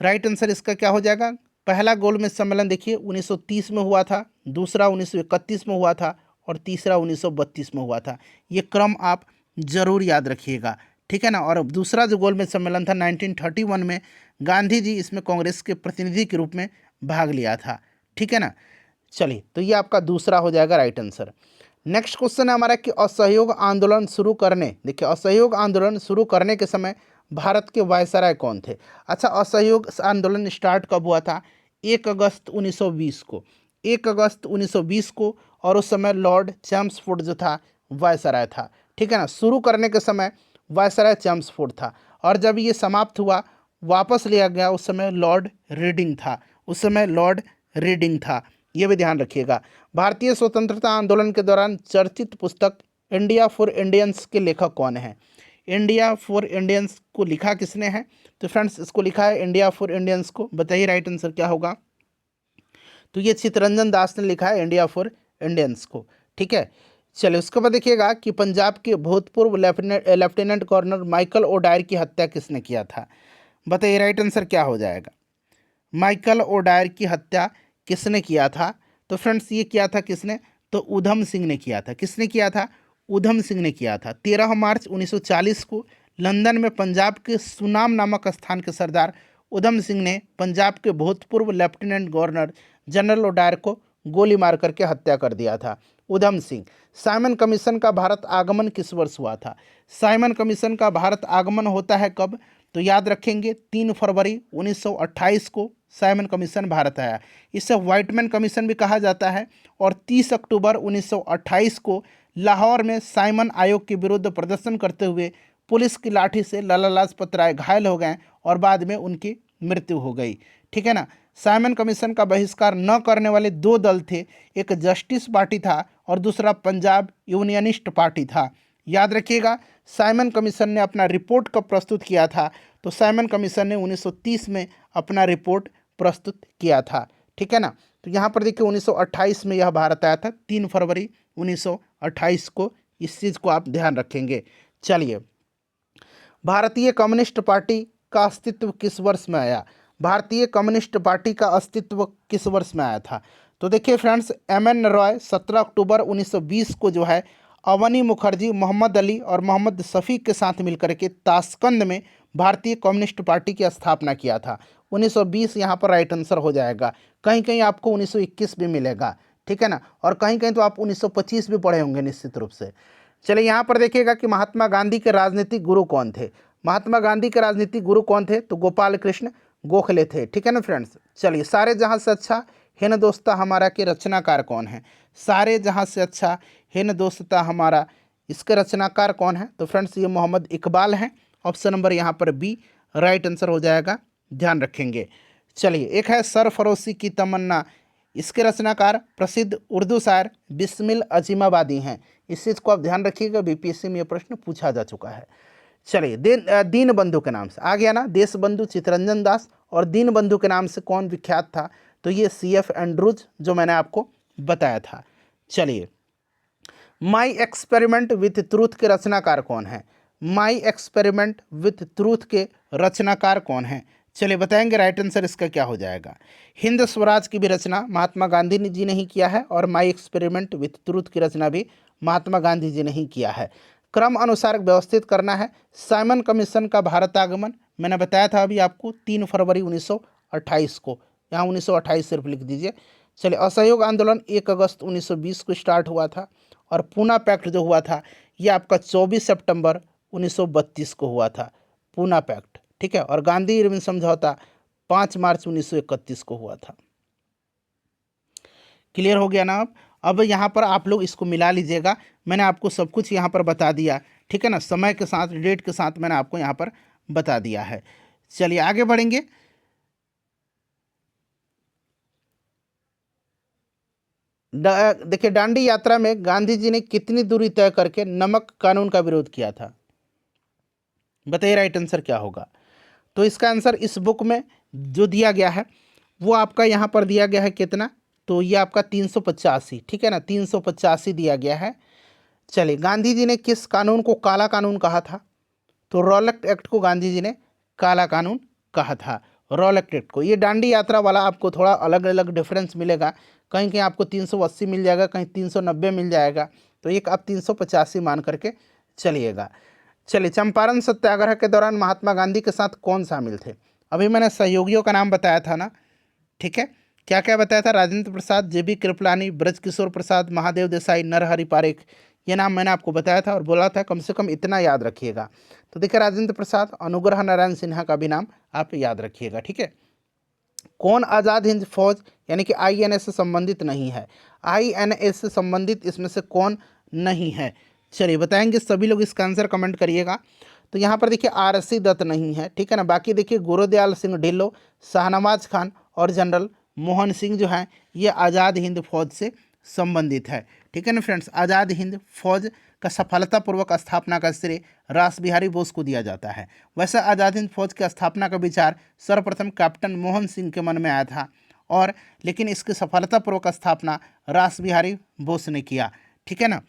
राइट आंसर इसका क्या हो जाएगा? पहला गोलमेज सम्मेलन देखिए 1930 में हुआ था, दूसरा 1931 में हुआ था और तीसरा 1932 में हुआ था। ये क्रम आप जरूर याद रखिएगा, ठीक है ना। और दूसरा जो गोलमेज सम्मेलन था 1931 में, गांधी जी इसमें कांग्रेस के प्रतिनिधि के रूप में भाग लिया था, ठीक है ना। चलिए, तो ये आपका दूसरा हो जाएगा राइट आंसर। नेक्स्ट क्वेश्चन है हमारा कि असहयोग आंदोलन शुरू करने, देखिए असहयोग आंदोलन शुरू करने के समय भारत के वायसराय कौन थे? अच्छा, असहयोग आंदोलन स्टार्ट कब हुआ था? 1 अगस्त 1920 को, 1 अगस्त 1920 को, और उस समय लॉर्ड चैम्सफोर्ड जो था वायसराय था, ठीक है ना। शुरू करने के समय वायसराय चैम्सफोर्ड था, और जब ये समाप्त हुआ वापस लिया गया उस समय लॉर्ड रीडिंग था, उस समय लॉर्ड रीडिंग था, ये भी ध्यान रखिएगा। भारतीय स्वतंत्रता आंदोलन के दौरान चर्चित पुस्तक इंडिया फॉर इंडियंस के लेखक कौन है? इंडिया फॉर इंडियंस को लिखा किसने है? तो फ्रेंड्स, इसको लिखा है इंडिया फॉर इंडियंस को, बताइए राइट आंसर क्या होगा? तो ये चित्तरंजन दास ने लिखा है इंडिया फॉर इंडियंस को, ठीक है। चलिए, उसके बाद देखिएगा कि पंजाब के भूतपूर्व लेफ्टिनेंट गवर्नर माइकल ओडायर की हत्या किसने किया था? बताइए राइट आंसर क्या हो जाएगा? माइकल ओडायर की हत्या किसने किया था? तो फ्रेंड्स, ये किया था किसने? तो उधम सिंह ने किया था। किसने किया था? उधम सिंह ने किया था। 13 मार्च 1940 को लंदन में पंजाब के सुनाम नामक स्थान के सरदार उधम सिंह ने पंजाब के भूतपूर्व लेफ्टिनेंट गवर्नर जनरल ओडायर को गोली मार करके हत्या कर दिया था। उधम सिंह। साइमन कमीशन का भारत आगमन किस वर्ष हुआ था? साइमन कमीशन का भारत आगमन होता है कब? तो याद रखेंगे 3 फरवरी 1928 को साइमन कमीशन भारत आया। इसे व्हाइटमैन कमीशन भी कहा जाता है। और 30 अक्टूबर 1928 को लाहौर में साइमन आयोग के विरुद्ध प्रदर्शन करते हुए पुलिस की लाठी से लाला लाजपत राय घायल हो गए और बाद में उनकी मृत्यु हो गई, ठीक है ना। साइमन कमीशन का बहिष्कार न करने वाले 2 दल थे, एक जस्टिस पार्टी था और दूसरा पंजाब यूनियनिस्ट पार्टी था। याद रखिएगा, साइमन कमीशन ने अपना रिपोर्ट कब प्रस्तुत किया था? तो साइमन कमीशन ने 1930 में अपना रिपोर्ट प्रस्तुत किया था, ठीक है ना। तो यहाँ पर देखिए 1928 में यह भारत आया था, 3 फरवरी 1928 को, इस चीज़ को आप ध्यान रखेंगे। चलिए, भारतीय कम्युनिस्ट पार्टी का अस्तित्व किस वर्ष में आया? भारतीय कम्युनिस्ट पार्टी का अस्तित्व किस वर्ष में आया था? तो देखिए फ्रेंड्स, MN रॉय 17 अक्टूबर 1920 को जो है अवनी मुखर्जी, मोहम्मद अली और मोहम्मद शफीक के साथ मिलकर के ताशकंद में भारतीय कम्युनिस्ट पार्टी की स्थापना किया था। 1920 यहाँ पर राइट आंसर हो जाएगा। कहीं कहीं आपको 1921 भी मिलेगा, ठीक है ना, और कहीं कहीं तो आप 1925 भी पढ़े होंगे निश्चित रूप से। चलिए, यहाँ पर देखिएगा कि महात्मा गांधी के राजनीतिक गुरु कौन थे? महात्मा गांधी के राजनीतिक गुरु कौन थे? तो गोपाल कृष्ण गोखले थे। ठीक है ना फ्रेंड्स। चलिए, सारे जहाँ से अच्छा है न दोस्ता हमारा के रचनाकार कौन है? सारे जहाँ से अच्छा है न दोस्ता हमारा, इसके रचनाकार कौन है? तो फ्रेंड्स ये मोहम्मद इकबाल हैं। ऑप्शन नंबर यहाँ पर बी राइट आंसर हो जाएगा, ध्यान रखेंगे। चलिए, एक है सरफरोशी की तमन्ना, इसके रचनाकार प्रसिद्ध उर्दू शायर बिस्मिल अजीमाबादी हैं। इस चीज़ को आप ध्यान रखिएगा, बीपीएससी में यह प्रश्न पूछा जा चुका है। चलिए, दीन बंधु के नाम से आ गया ना, देश बंधु चित्तरंजन दास, और दीन बंधु के नाम से कौन विख्यात था? तो ये CF एंड्रूज, जो मैंने आपको बताया था। चलिए, माई एक्सपेरिमेंट विथ ट्रूथ के रचनाकार कौन है? माई एक्सपेरिमेंट विथ ट्रूथ के रचनाकार कौन है? चलिए बताएंगे, राइट आंसर इसका क्या हो जाएगा। हिंद स्वराज की भी रचना महात्मा गांधी जी ने ही किया है, और माई एक्सपेरिमेंट विथ ट्रूथ की रचना भी महात्मा गांधी जी ने ही किया है। क्रम अनुसार व्यवस्थित करना है। साइमन कमीशन का भारत आगमन मैंने बताया था अभी आपको 3 फरवरी 1928 को, यहाँ 1928 सिर्फ लिख दीजिए। चलिए, असहयोग आंदोलन 1 अगस्त 1920 को स्टार्ट हुआ था, और पूना पैक्ट जो हुआ था ये आपका 24 सितंबर 1932 को हुआ था, पूना पैक्ट। ठीक है, और गांधी इरविन समझौता 5 मार्च 1931 को हुआ था। क्लियर हो गया ना? अब यहाँ पर आप लोग इसको मिला लीजिएगा, मैंने आपको सब कुछ यहाँ पर बता दिया। ठीक है ना, समय के साथ, डेट के साथ मैंने आपको यहाँ पर बता दिया है। चलिए आगे बढ़ेंगे। देखिए, दांडी यात्रा में गांधी जी ने कितनी दूरी तय करके नमक कानून का विरोध किया था? बताइए राइट आंसर क्या होगा। तो इसका आंसर इस बुक में जो दिया गया है वो आपका यहाँ पर दिया गया है कितना, तो ये आपका 385। ठीक है ना, 385 दिया गया है। चलिए, गांधी जी ने किस कानून को काला कानून कहा था? तो रॉलेट एक्ट को गांधी जी ने काला कानून कहा था, रॉलेट एक्ट को। ये दांडी यात्रा वाला आपको थोड़ा अलग अलग डिफरेंस मिलेगा, कहीं कहीं आपको 380 मिल जाएगा, कहीं 390 मिल जाएगा, तो एक आप 385 मान करके चलिएगा। चलिए, चंपारण सत्याग्रह के दौरान महात्मा गांधी के साथ कौन शामिल थे? अभी मैंने सहयोगियों का नाम बताया था ना। ठीक है, क्या क्या बताया था? राजेंद्र प्रसाद, JB कृपलानी, ब्रजकिशोर प्रसाद, महादेव देसाई, नरहरि पारेख, ये नाम मैंने आपको बताया था और बोला था कम से कम इतना याद रखिएगा। तो देखिए, राजेंद्र प्रसाद, अनुग्रह नारायण सिन्हा का भी नाम आप याद रखिएगा। ठीक है, कौन आज़ाद हिंद फौज यानी कि INA से संबंधित नहीं है? INA से संबंधित इसमें से कौन नहीं है? चलिए बताएंगे, सभी लोग इसका आंसर कमेंट करिएगा। तो यहाँ पर देखिए, RC दत्त नहीं है। ठीक है ना, बाकी देखिए गुरुदयाल सिंह ढिल्लो, शाहनवाज खान और जनरल मोहन सिंह जो हैं ये आज़ाद हिंद फौज से संबंधित है। ठीक है ना फ्रेंड्स, आज़ाद हिंद फौज का सफलतापूर्वक स्थापना का श्रेय रास बिहारी बोस को दिया जाता है। वैसे आज़ाद हिंद फौज की स्थापना का विचार सर्वप्रथम कैप्टन मोहन सिंह के मन में आया था, और लेकिन इसकी सफलतापूर्वक स्थापना रास बिहारी बोस ने किया। ठीक है ना।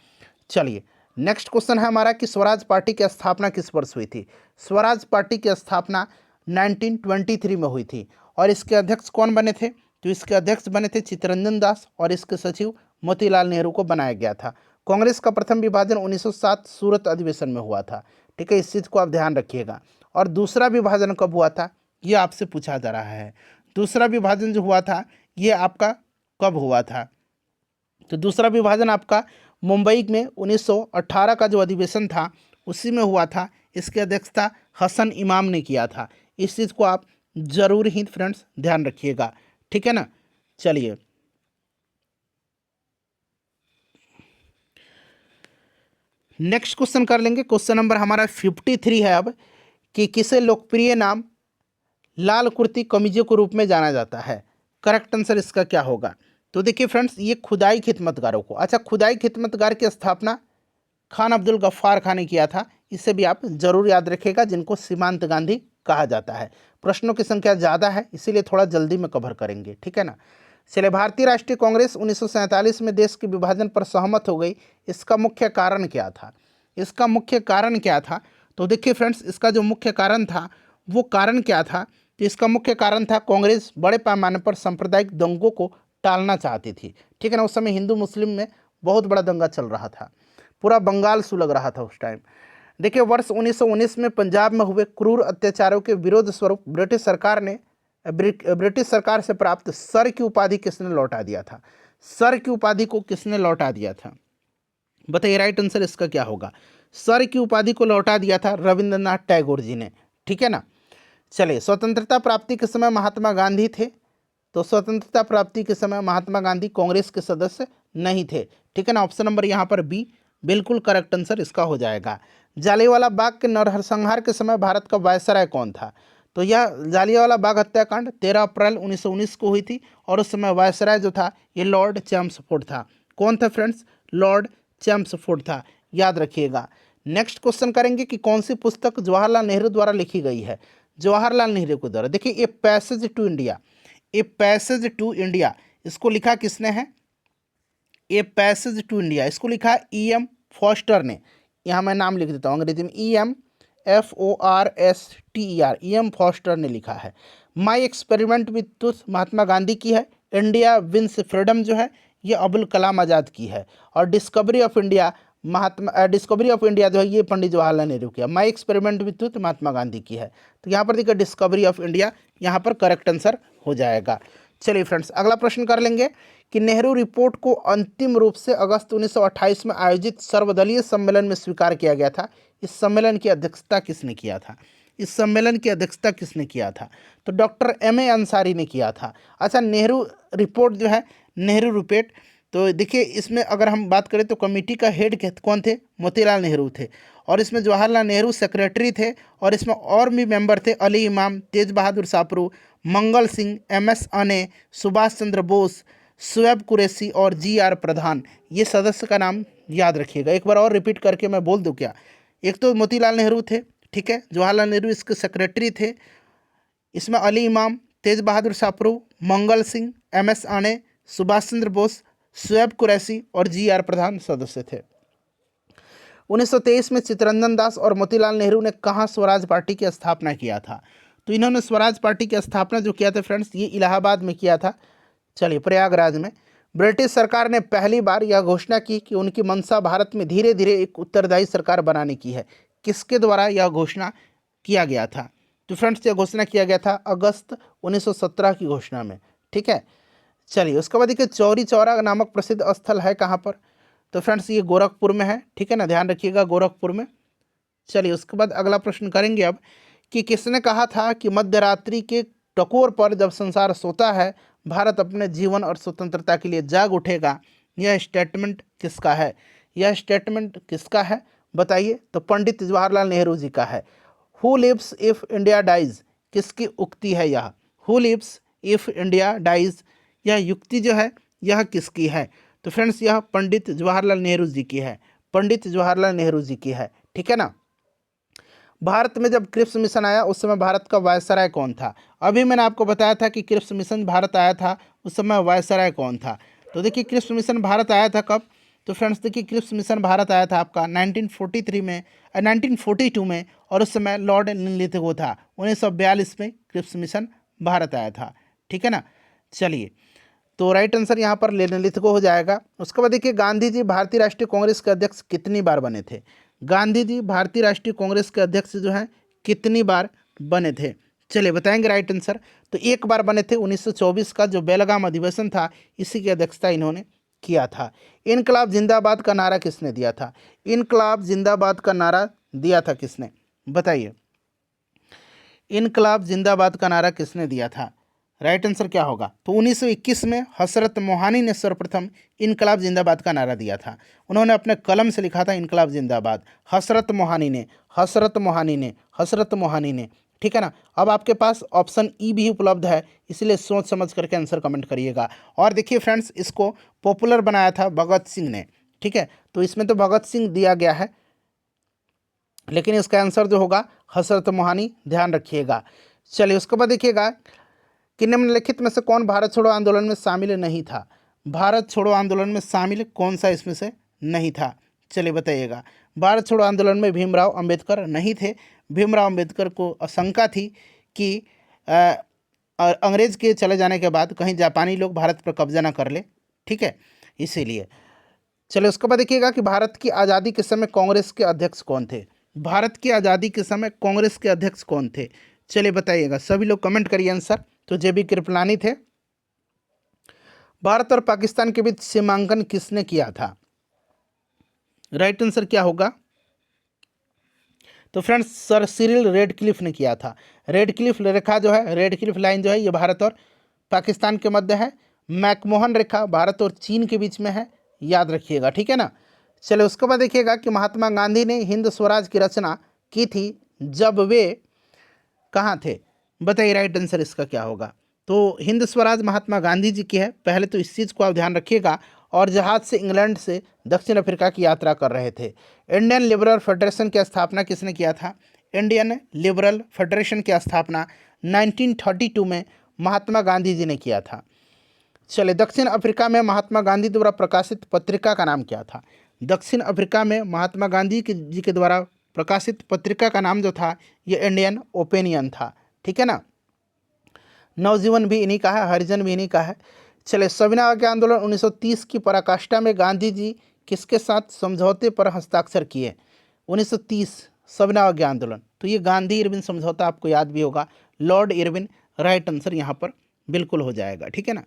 चलिए, नेक्स्ट क्वेश्चन है हमारा कि स्वराज पार्टी की स्थापना किस वर्ष हुई थी? स्वराज पार्टी की स्थापना 1923 में हुई थी, और इसके अध्यक्ष कौन बने थे? तो इसके अध्यक्ष बने थे चित्तरंजन दास, और इसके सचिव मोतीलाल नेहरू को बनाया गया था। कांग्रेस का प्रथम विभाजन 1907 सूरत अधिवेशन में हुआ था। ठीक है, इस चीज़ को आप ध्यान रखिएगा। और दूसरा विभाजन कब हुआ था ये आपसे पूछा जा रहा है। दूसरा विभाजन जो हुआ था ये आपका कब हुआ था? तो दूसरा विभाजन आपका मुंबई में 1918 का जो अधिवेशन था उसी में हुआ था। इसकी अध्यक्षता हसन इमाम ने किया था। इस चीज़ को आप जरूर ही फ्रेंड्स ध्यान रखिएगा। ठीक है ना। चलिए, नेक्स्ट क्वेश्चन कर लेंगे। क्वेश्चन नंबर हमारा 53 है अब कि किसे लोकप्रिय नाम लाल कुर्ती कमीजों के रूप में जाना जाता है? करेक्ट आंसर इसका क्या होगा? तो देखिए फ्रेंड्स, ये खुदाई खिदमतगारों को, अच्छा, खुदाई खिदमतगार की स्थापना खान अब्दुल गफ्फार खान ने किया था। इसे भी आप जरूर याद रखिएगा, जिनको सीमांत गांधी कहा जाता है। प्रश्नों की संख्या ज़्यादा है इसीलिए थोड़ा जल्दी में कवर करेंगे। ठीक है ना। चलिए, भारतीय राष्ट्रीय कांग्रेस 1947 में देश के विभाजन पर सहमत हो गई। इसका मुख्य कारण क्या था? इसका मुख्य कारण क्या था? तो देखिए फ्रेंड्स, इसका जो मुख्य कारण था वो कारण क्या था? तो इसका मुख्य कारण था कांग्रेस बड़े पैमाने पर सांप्रदायिक दंगों को टालना चाहती थी। ठीक है ना, उस समय हिंदू मुस्लिम में बहुत बड़ा दंगा चल रहा था, पूरा बंगाल सुलग रहा था उस टाइम। देखिए, वर्ष 1919 में पंजाब में हुए क्रूर अत्याचारों के विरोध स्वरूप ब्रिटिश सरकार से प्राप्त सर की उपाधि किसने लौटा दिया था? सर की उपाधि को किसने लौटा दिया था? बताइए, राइट आंसर इसका क्या होगा? सर की उपाधि को लौटा दिया था रविंद्रनाथ टैगोर जी ने। ठीक है ना। चलिए, स्वतंत्रता प्राप्ति के समय महात्मा गांधी थे, तो स्वतंत्रता प्राप्ति के समय महात्मा गांधी कांग्रेस के सदस्य नहीं थे, ठीक है ना। ऑप्शन नंबर यहाँ पर बी बिल्कुल करेक्ट आंसर इसका हो जाएगा। जालियांवाला बाग के नरसंहार के समय भारत का वायसराय कौन था? तो यह जालियांवाला बाग हत्याकांड 13 अप्रैल 1919 को हुई थी और उस समय वायसराय जो था ये लॉर्ड चैम्सफोर्ड था। कौन था फ्रेंड्स? लॉर्ड चैम्सफोर्ड था, याद रखिएगा। नेक्स्ट क्वेश्चन करेंगे कि कौन सी पुस्तक जवाहरलाल नेहरू द्वारा लिखी गई है? जवाहरलाल नेहरू के द्वारा, देखिए a passage to India, a passage to India इसको लिखा किसने है? ए पैसेज टू इंडिया इसको लिखा है E.M. फॉस्टर ने। यहाँ मैं नाम लिख देता हूँ अंग्रेजी में, E.M. FORSTER, E.M. फॉस्टर ने लिखा है। My experiment with truth Mahatma Gandhi की है। इंडिया विंस फ्रीडम जो है ये अबुल कलाम आज़ाद की है। और डिस्कवरी ऑफ इंडिया जो है ये पंडित जवाहरलाल नेहरू की है। My experiment with truth Mahatma Gandhi की है। तो यहाँ पर देखिए डिस्कवरी ऑफ इंडिया यहाँ पर करेक्ट आंसर हो जाएगा। चलिए फ्रेंड्स, अगला प्रश्न कर लेंगे कि नेहरू रिपोर्ट को अंतिम रूप से अगस्त 1928 में आयोजित सर्वदलीय सम्मेलन में स्वीकार किया गया था। इस सम्मेलन की अध्यक्षता किसने किया था? इस सम्मेलन की अध्यक्षता किसने किया था? तो डॉक्टर M.A. अंसारी ने किया था। अच्छा, नेहरू रिपोर्ट जो है, नेहरू रिपोर्ट, तो देखिए इसमें अगर हम बात करें तो कमेटी का हेड कौन थे? मोतीलाल नेहरू थे। और इसमें जवाहरलाल नेहरू सेक्रेटरी थे और इसमें और भी मेंबर थे, अली इमाम, तेज बहादुर सापरू, मंगल सिंह, MS अने, सुभाष चंद्र बोस, शुएब कुरैशी और GR प्रधान। ये सदस्य का नाम याद रखिएगा। एक बार और रिपीट करके मैं बोल दूं क्या? एक तो मोतीलाल नेहरू थे, ठीक है, जवाहरलाल नेहरू इसके सेक्रेटरी थे, इसमें अली इमाम, तेज बहादुर सापरू, मंगल सिंह, MS अने, सुभाष चंद्र बोस, शुएब कुरैशी और GR प्रधान सदस्य थे। 1923 में चित्तरंजन दास और मोतीलाल नेहरू ने कहाँ स्वराज पार्टी की स्थापना किया था? तो इन्होंने स्वराज पार्टी की स्थापना जो किया था फ्रेंड्स, ये इलाहाबाद में किया था। चलिए, प्रयागराज में। ब्रिटिश सरकार ने पहली बार यह घोषणा की कि उनकी मंशा भारत में धीरे धीरे एक उत्तरदायी सरकार बनाने की है। किसके द्वारा यह घोषणा किया गया था? तो फ्रेंड्स, यह घोषणा किया गया था अगस्त 1917 की घोषणा में, ठीक है। चलिए, उसके बाद देखिए चौरी चौरा नामक प्रसिद्ध स्थल है कहाँ पर? तो फ्रेंड्स ये गोरखपुर में है, ठीक है ना, ध्यान रखिएगा, गोरखपुर में। चलिए, उसके बाद अगला प्रश्न करेंगे अब कि किसने कहा था कि मध्यरात्रि के टकोर पर जब संसार सोता है भारत अपने जीवन और स्वतंत्रता के लिए जाग उठेगा। यह स्टेटमेंट किसका है? यह स्टेटमेंट किसका है बताइए? तो पंडित जवाहरलाल नेहरू जी का है। Who lives if India dies, किसकी उक्ति है यह? Who lives if India dies, यह युक्ति जो है यह किसकी है? तो फ्रेंड्स यह पंडित जवाहरलाल नेहरू जी की है, पंडित जवाहरलाल नेहरू जी की है, ठीक है ना। भारत में जब क्रिप्स मिशन आया उस समय भारत का वायसराय कौन था? अभी मैंने आपको बताया था कि क्रिप्स मिशन भारत आया था, उस समय वायसराय कौन था? तो देखिए क्रिप्स मिशन भारत आया था कब? तो फ्रेंड्स देखिए क्रिप्स मिशन भारत आया था आपका 1943 में 1942 में, और उस समय लॉर्ड लिथगो था। 1942 में क्रिप्स मिशन भारत आया था, ठीक है ना। चलिए, तो राइट आंसर यहाँ पर लिथगो हो जाएगा। उसके बाद देखिए गांधी जी भारतीय राष्ट्रीय कांग्रेस के अध्यक्ष कितनी बार बने थे? गांधी जी भारतीय राष्ट्रीय कांग्रेस के अध्यक्ष जो हैं कितनी बार बने थे? चलिए बताएंगे राइट आंसर। तो एक बार बने थे, 1924 का जो बेलगाम अधिवेशन था इसी की अध्यक्षता इन्होंने किया था। इनकलाब जिंदाबाद का नारा किसने दिया था? इनकलाब जिंदाबाद का नारा दिया था किसने बताइए? इनकलाब जिंदाबाद का नारा किसने दिया था? राइट आंसर क्या होगा? तो 1921 में हसरत मोहानी ने सर्वप्रथम इनकलाब जिंदाबाद का नारा दिया था। उन्होंने अपने कलम से लिखा था इनकलाब जिंदाबाद। हसरत मोहानी ने, हसरत मोहानी ने, हसरत मोहानी ने, ठीक है ना। अब आपके पास ऑप्शन ई भी उपलब्ध है, इसलिए सोच समझ करके आंसर कमेंट करिएगा। और देखिए फ्रेंड्स, इसको पॉपुलर बनाया था भगत सिंह ने, ठीक है। तो इसमें तो भगत सिंह दिया गया है, लेकिन इसका आंसर जो होगा हसरत मोहानी, ध्यान रखिएगा। चलिए, उसके बाद देखिएगा कि निम्नलिखित में से कौन भारत छोड़ो आंदोलन में शामिल नहीं था? भारत छोड़ो आंदोलन में शामिल कौन सा इसमें से नहीं था? चलिए बताइएगा। भारत छोड़ो आंदोलन में भीमराव अंबेडकर नहीं थे। भीमराव अंबेडकर को आशंका थी कि अंग्रेज के चले जाने के बाद कहीं जापानी लोग भारत पर कब्जा ना कर ले, ठीक है, इसीलिए। चलिए, उसके बाद देखिएगा कि भारत की आज़ादी के समय कांग्रेस के अध्यक्ष कौन थे? भारत की आज़ादी के समय कांग्रेस के अध्यक्ष कौन थे? चलिए बताइएगा, सभी लोग कमेंट करिए आंसर। तो JB कृपलानी थे। भारत और पाकिस्तान के बीच सीमांकन किसने किया था? राइट आंसर क्या होगा? तो फ्रेंड्स सर सिरिल रेडक्लिफ ने किया था। रेडक्लिफ रेखा जो है, रेडक्लिफ लाइन जो है, ये भारत और पाकिस्तान के मध्य है। मैकमोहन रेखा भारत और चीन के बीच में है, याद रखिएगा, ठीक है ना। चलिए उसके बाद देखिएगा कि महात्मा गांधी ने हिंद स्वराज की रचना की थी जब वे कहाँ थे, बताइए राइट आंसर इसका क्या होगा। तो हिंद स्वराज महात्मा गांधी जी की है। पहले तो इस चीज़ को आप ध्यान रखिएगा। और जहाज से इंग्लैंड से दक्षिण अफ्रीका की यात्रा कर रहे थे। इंडियन लिबरल फेडरेशन की स्थापना किसने किया था? इंडियन लिबरल फेडरेशन की स्थापना 1932 में महात्मा गांधी जी ने किया था। चलिए दक्षिण अफ्रीका में महात्मा गांधी द्वारा प्रकाशित पत्रिका का नाम क्या था? दक्षिण अफ्रीका में महात्मा गांधी जी के द्वारा प्रकाशित पत्रिका का नाम जो था ये इंडियन ओपिनियन था, ठीक है ना। नवजीवन भी इन्हीं का है, हरिजन भी इन्हीं का है। चलिए सविनय अवज्ञा आंदोलन 1930 की पराकाष्ठा में गांधी जी किसके साथ समझौते पर हस्ताक्षर किए? 1930 सविनय अवज्ञा आंदोलन, तो ये गांधी इरविन समझौता आपको याद भी होगा, लॉर्ड इरविन राइट आंसर यहाँ पर बिल्कुल हो जाएगा, ठीक है ना।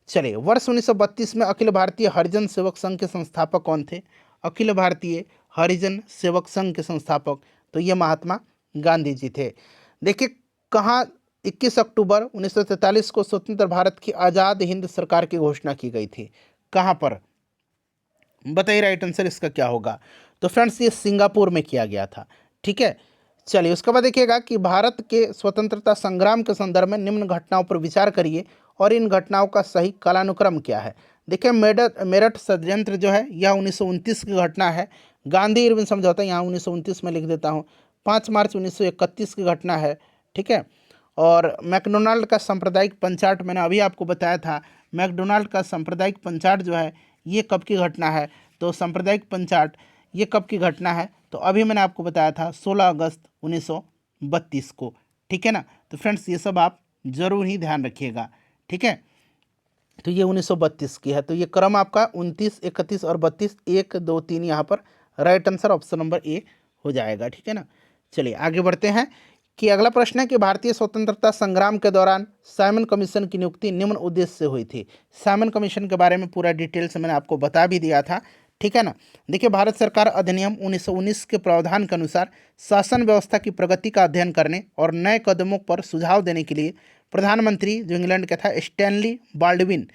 चलिए वर्ष 1932 में अखिल भारतीय हरिजन सेवक संघ के संस्थापक कौन थे? अखिल भारतीय हरिजन सेवक संघ के संस्थापक तो ये महात्मा गांधी जी थे। देखिए कहाँ 21 अक्टूबर 1943 को स्वतंत्र भारत की आज़ाद हिंद सरकार की घोषणा की गई थी, कहाँ पर, बताइए राइट आंसर इसका क्या होगा। तो फ्रेंड्स ये सिंगापुर में किया गया था, ठीक है। चलिए उसके बाद देखिएगा कि भारत के स्वतंत्रता संग्राम के संदर्भ में निम्न घटनाओं पर विचार करिए और इन घटनाओं का सही कालानुक्रम क्या है। देखिए मेरठ षड्यंत्र जो है यह 1929 की घटना है। गांधी इरविन समझौता यहाँ 1929 में लिख देता हूँ। 5 मार्च 1931 की घटना है, ठीक है। और मैकडोनाल्ड का सांप्रदायिक पंचाट मैंने अभी आपको बताया था। मैकडोनाल्ड का सांप्रदायिक पंचाट जो है ये कब की घटना है? तो सांप्रदायिक पंचाट ये कब की घटना है? तो अभी मैंने आपको बताया था 16 अगस्त 1932 को, ठीक है ना। तो फ्रेंड्स ये सब आप जरूर ही ध्यान रखिएगा, ठीक है। तो ये 1932 की है। तो ये क्रम आपका 29, 31 और 32, 1, 2, 3 यहाँ पर right answer option number A हो जाएगा, ठीक है ना। चलिए आगे बढ़ते हैं कि अगला प्रश्न है कि भारतीय स्वतंत्रता संग्राम के दौरान साइमन कमीशन की नियुक्ति निम्न उद्देश्य से हुई थी। साइमन कमीशन के बारे में पूरा डिटेल से मैंने आपको बता भी दिया था, ठीक है ना। देखिए भारत सरकार अधिनियम 1919 के प्रावधान के अनुसार शासन व्यवस्था की प्रगति का अध्ययन करने और नए कदमों पर सुझाव देने के लिए प्रधानमंत्री जो इंग्लैंड का था स्टैनली बाल्डविन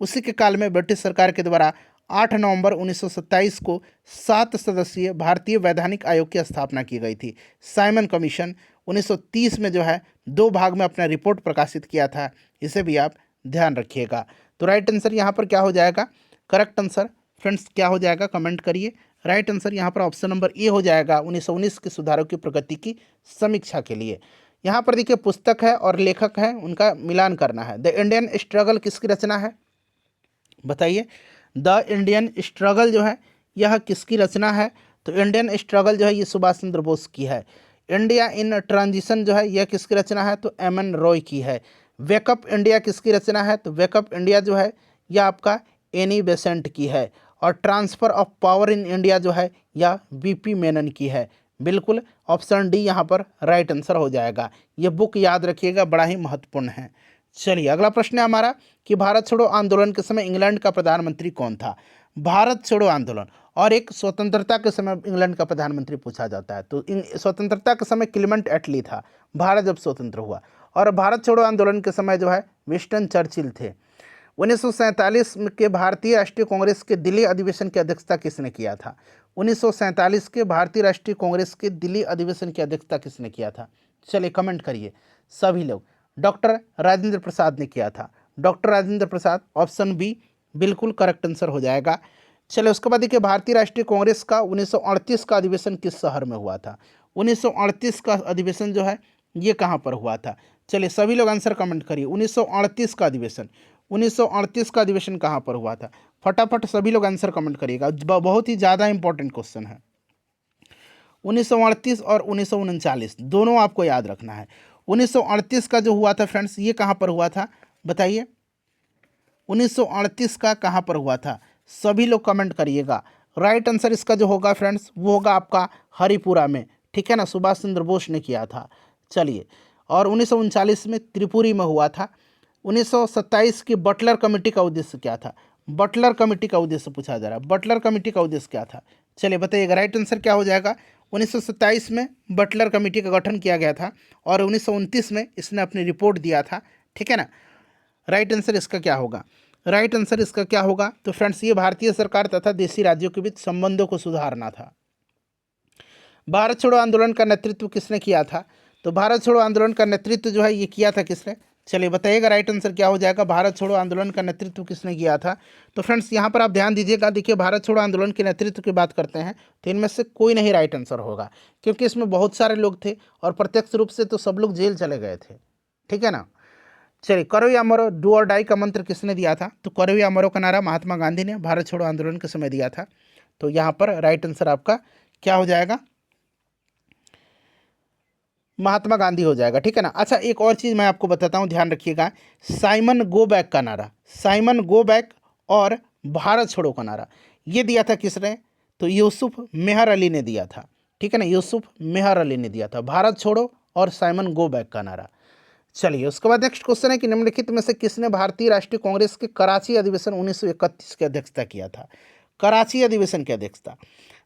उसी के काल में ब्रिटिश सरकार के द्वारा 8 नवंबर 1927 को 7 सदस्यीय भारतीय वैधानिक आयोग की स्थापना की गई थी। साइमन कमीशन 1930 में जो है 2 भाग में अपना रिपोर्ट प्रकाशित किया था, इसे भी आप ध्यान रखिएगा। तो राइट आंसर यहाँ पर क्या हो जाएगा? करेक्ट आंसर फ्रेंड्स क्या हो जाएगा, कमेंट करिए। राइट आंसर यहाँ पर ऑप्शन नंबर ए हो जाएगा, 1919 के सुधारों की प्रगति की समीक्षा के लिए। यहाँ पर देखिए पुस्तक है और लेखक है, उनका मिलान करना है। द इंडियन स्ट्रगल किसकी रचना है, बताइए। द इंडियन स्ट्रगल जो है यह किसकी रचना है? तो इंडियन स्ट्रगल जो है ये सुभाष चंद्र बोस की है। इंडिया इन ट्रांजिशन जो है यह किसकी रचना है? तो एम.एन. रॉय की है। वेकअप इंडिया किसकी रचना है? तो वेकअप इंडिया जो है यह आपका एनी बेसेंट की है। और transfer of power in India जो है यह वी.पी. मेनन की है। बिल्कुल ऑप्शन डी यहाँ पर राइट आंसर हो जाएगा। ये बुक याद रखिएगा, बड़ा ही महत्वपूर्ण है। चलिए अगला प्रश्न है हमारा कि भारत छोड़ो आंदोलन के समय इंग्लैंड का प्रधानमंत्री कौन था? भारत छोड़ो आंदोलन और एक स्वतंत्रता के समय इंग्लैंड का प्रधानमंत्री पूछा जाता है। तो स्वतंत्रता के समय क्लेमेंट एटली था, भारत जब स्वतंत्र हुआ। और भारत छोड़ो आंदोलन के समय जो है विंस्टन चर्चिल थे। 1947 के भारतीय राष्ट्रीय कांग्रेस के दिल्ली अधिवेशन की अध्यक्षता किसने किया था? 1947 के भारतीय राष्ट्रीय कांग्रेस के दिल्ली अधिवेशन की अध्यक्षता किसने किया था? चलिए कमेंट करिए सभी लोग। डॉक्टर राजेंद्र प्रसाद ने किया था। Doctor Rajendra Prasad option B बिल्कुल करेक्ट आंसर हो जाएगा। चलिए उसके बाद देखिए भारतीय राष्ट्रीय कांग्रेस का 1938 का अधिवेशन किस शहर में हुआ था? 1938 का अधिवेशन जो है ये कहाँ पर हुआ था? चलिए सभी लोग आंसर कमेंट करिए। 1938 का अधिवेशन 1938 का अधिवेशन कहाँ पर हुआ था? फटाफट सभी लोग आंसर कमेंट करिएगा, बहुत ही ज़्यादा इंपॉर्टेंट क्वेश्चन है। 1938 और 1939 दोनों आपको याद रखना है। 1938 का जो हुआ था फ्रेंड्स ये कहाँ पर हुआ था, बताइए। 1938 का कहाँ पर हुआ था? सभी लोग कमेंट करिएगा। राइट आंसर इसका जो होगा फ्रेंड्स वो होगा आपका हरिपुरा में, ठीक है ना, सुभाष चंद्र बोस ने किया था। चलिए और 1939 में त्रिपुरी में हुआ था। 1927 की बटलर कमेटी का उद्देश्य क्या था? बटलर कमेटी का उद्देश्य पूछा जा रहा है। बटलर कमेटी का उद्देश्य क्या था? चलिए बताइएगा। राइट आंसर क्या हो जाएगा? 1927 में बटलर कमेटी का गठन किया गया था और 1929 में इसने अपनी रिपोर्ट दिया था। ठीक है ना। राइट आंसर इसका क्या होगा? राइट आंसर इसका क्या होगा? तो फ्रेंड्स ये भारतीय सरकार तथा देशी राज्यों के बीच संबंधों को सुधारना था। भारत छोड़ो आंदोलन का नेतृत्व किसने किया था? तो भारत छोड़ो आंदोलन का नेतृत्व जो है ये किया था किसने? चलिए बताइएगा राइट आंसर क्या हो जाएगा। भारत छोड़ो आंदोलन का नेतृत्व किसने किया था? तो फ्रेंड्स यहाँ पर आप ध्यान दीजिएगा। देखिए भारत छोड़ो आंदोलन के नेतृत्व की बात करते हैं तो इनमें से कोई नहीं राइट आंसर होगा, क्योंकि इसमें बहुत सारे लोग थे और प्रत्यक्ष रूप से तो सब लोग जेल चले गए थे। ठीक है ना। चलिए करो या मरो, डू और डाई का मंत्र किसने दिया था? तो करो या मरो का नारा महात्मा गांधी ने भारत छोड़ो आंदोलन के समय दिया था। तो यहाँ पर राइट आंसर आपका क्या हो जाएगा? महात्मा गांधी हो जाएगा। ठीक है ना। अच्छा एक और चीज़ मैं आपको बताता हूँ, ध्यान रखिएगा। साइमन गो बैक का नारा, साइमन गो बैक और भारत छोड़ो का नारा ये दिया था किसने? तो यूसुफ मेहर अली ने दिया था। ठीक है ना। यूसुफ मेहर अली ने दिया था भारत छोड़ो और साइमन गो बैक का नारा। चलिए उसके बाद नेक्स्ट क्वेश्चन है कि निम्नलिखित में से किसने भारतीय राष्ट्रीय कांग्रेस के कराची अधिवेशन 1931 की अध्यक्षता किया था? कराची अधिवेशन की अध्यक्षता।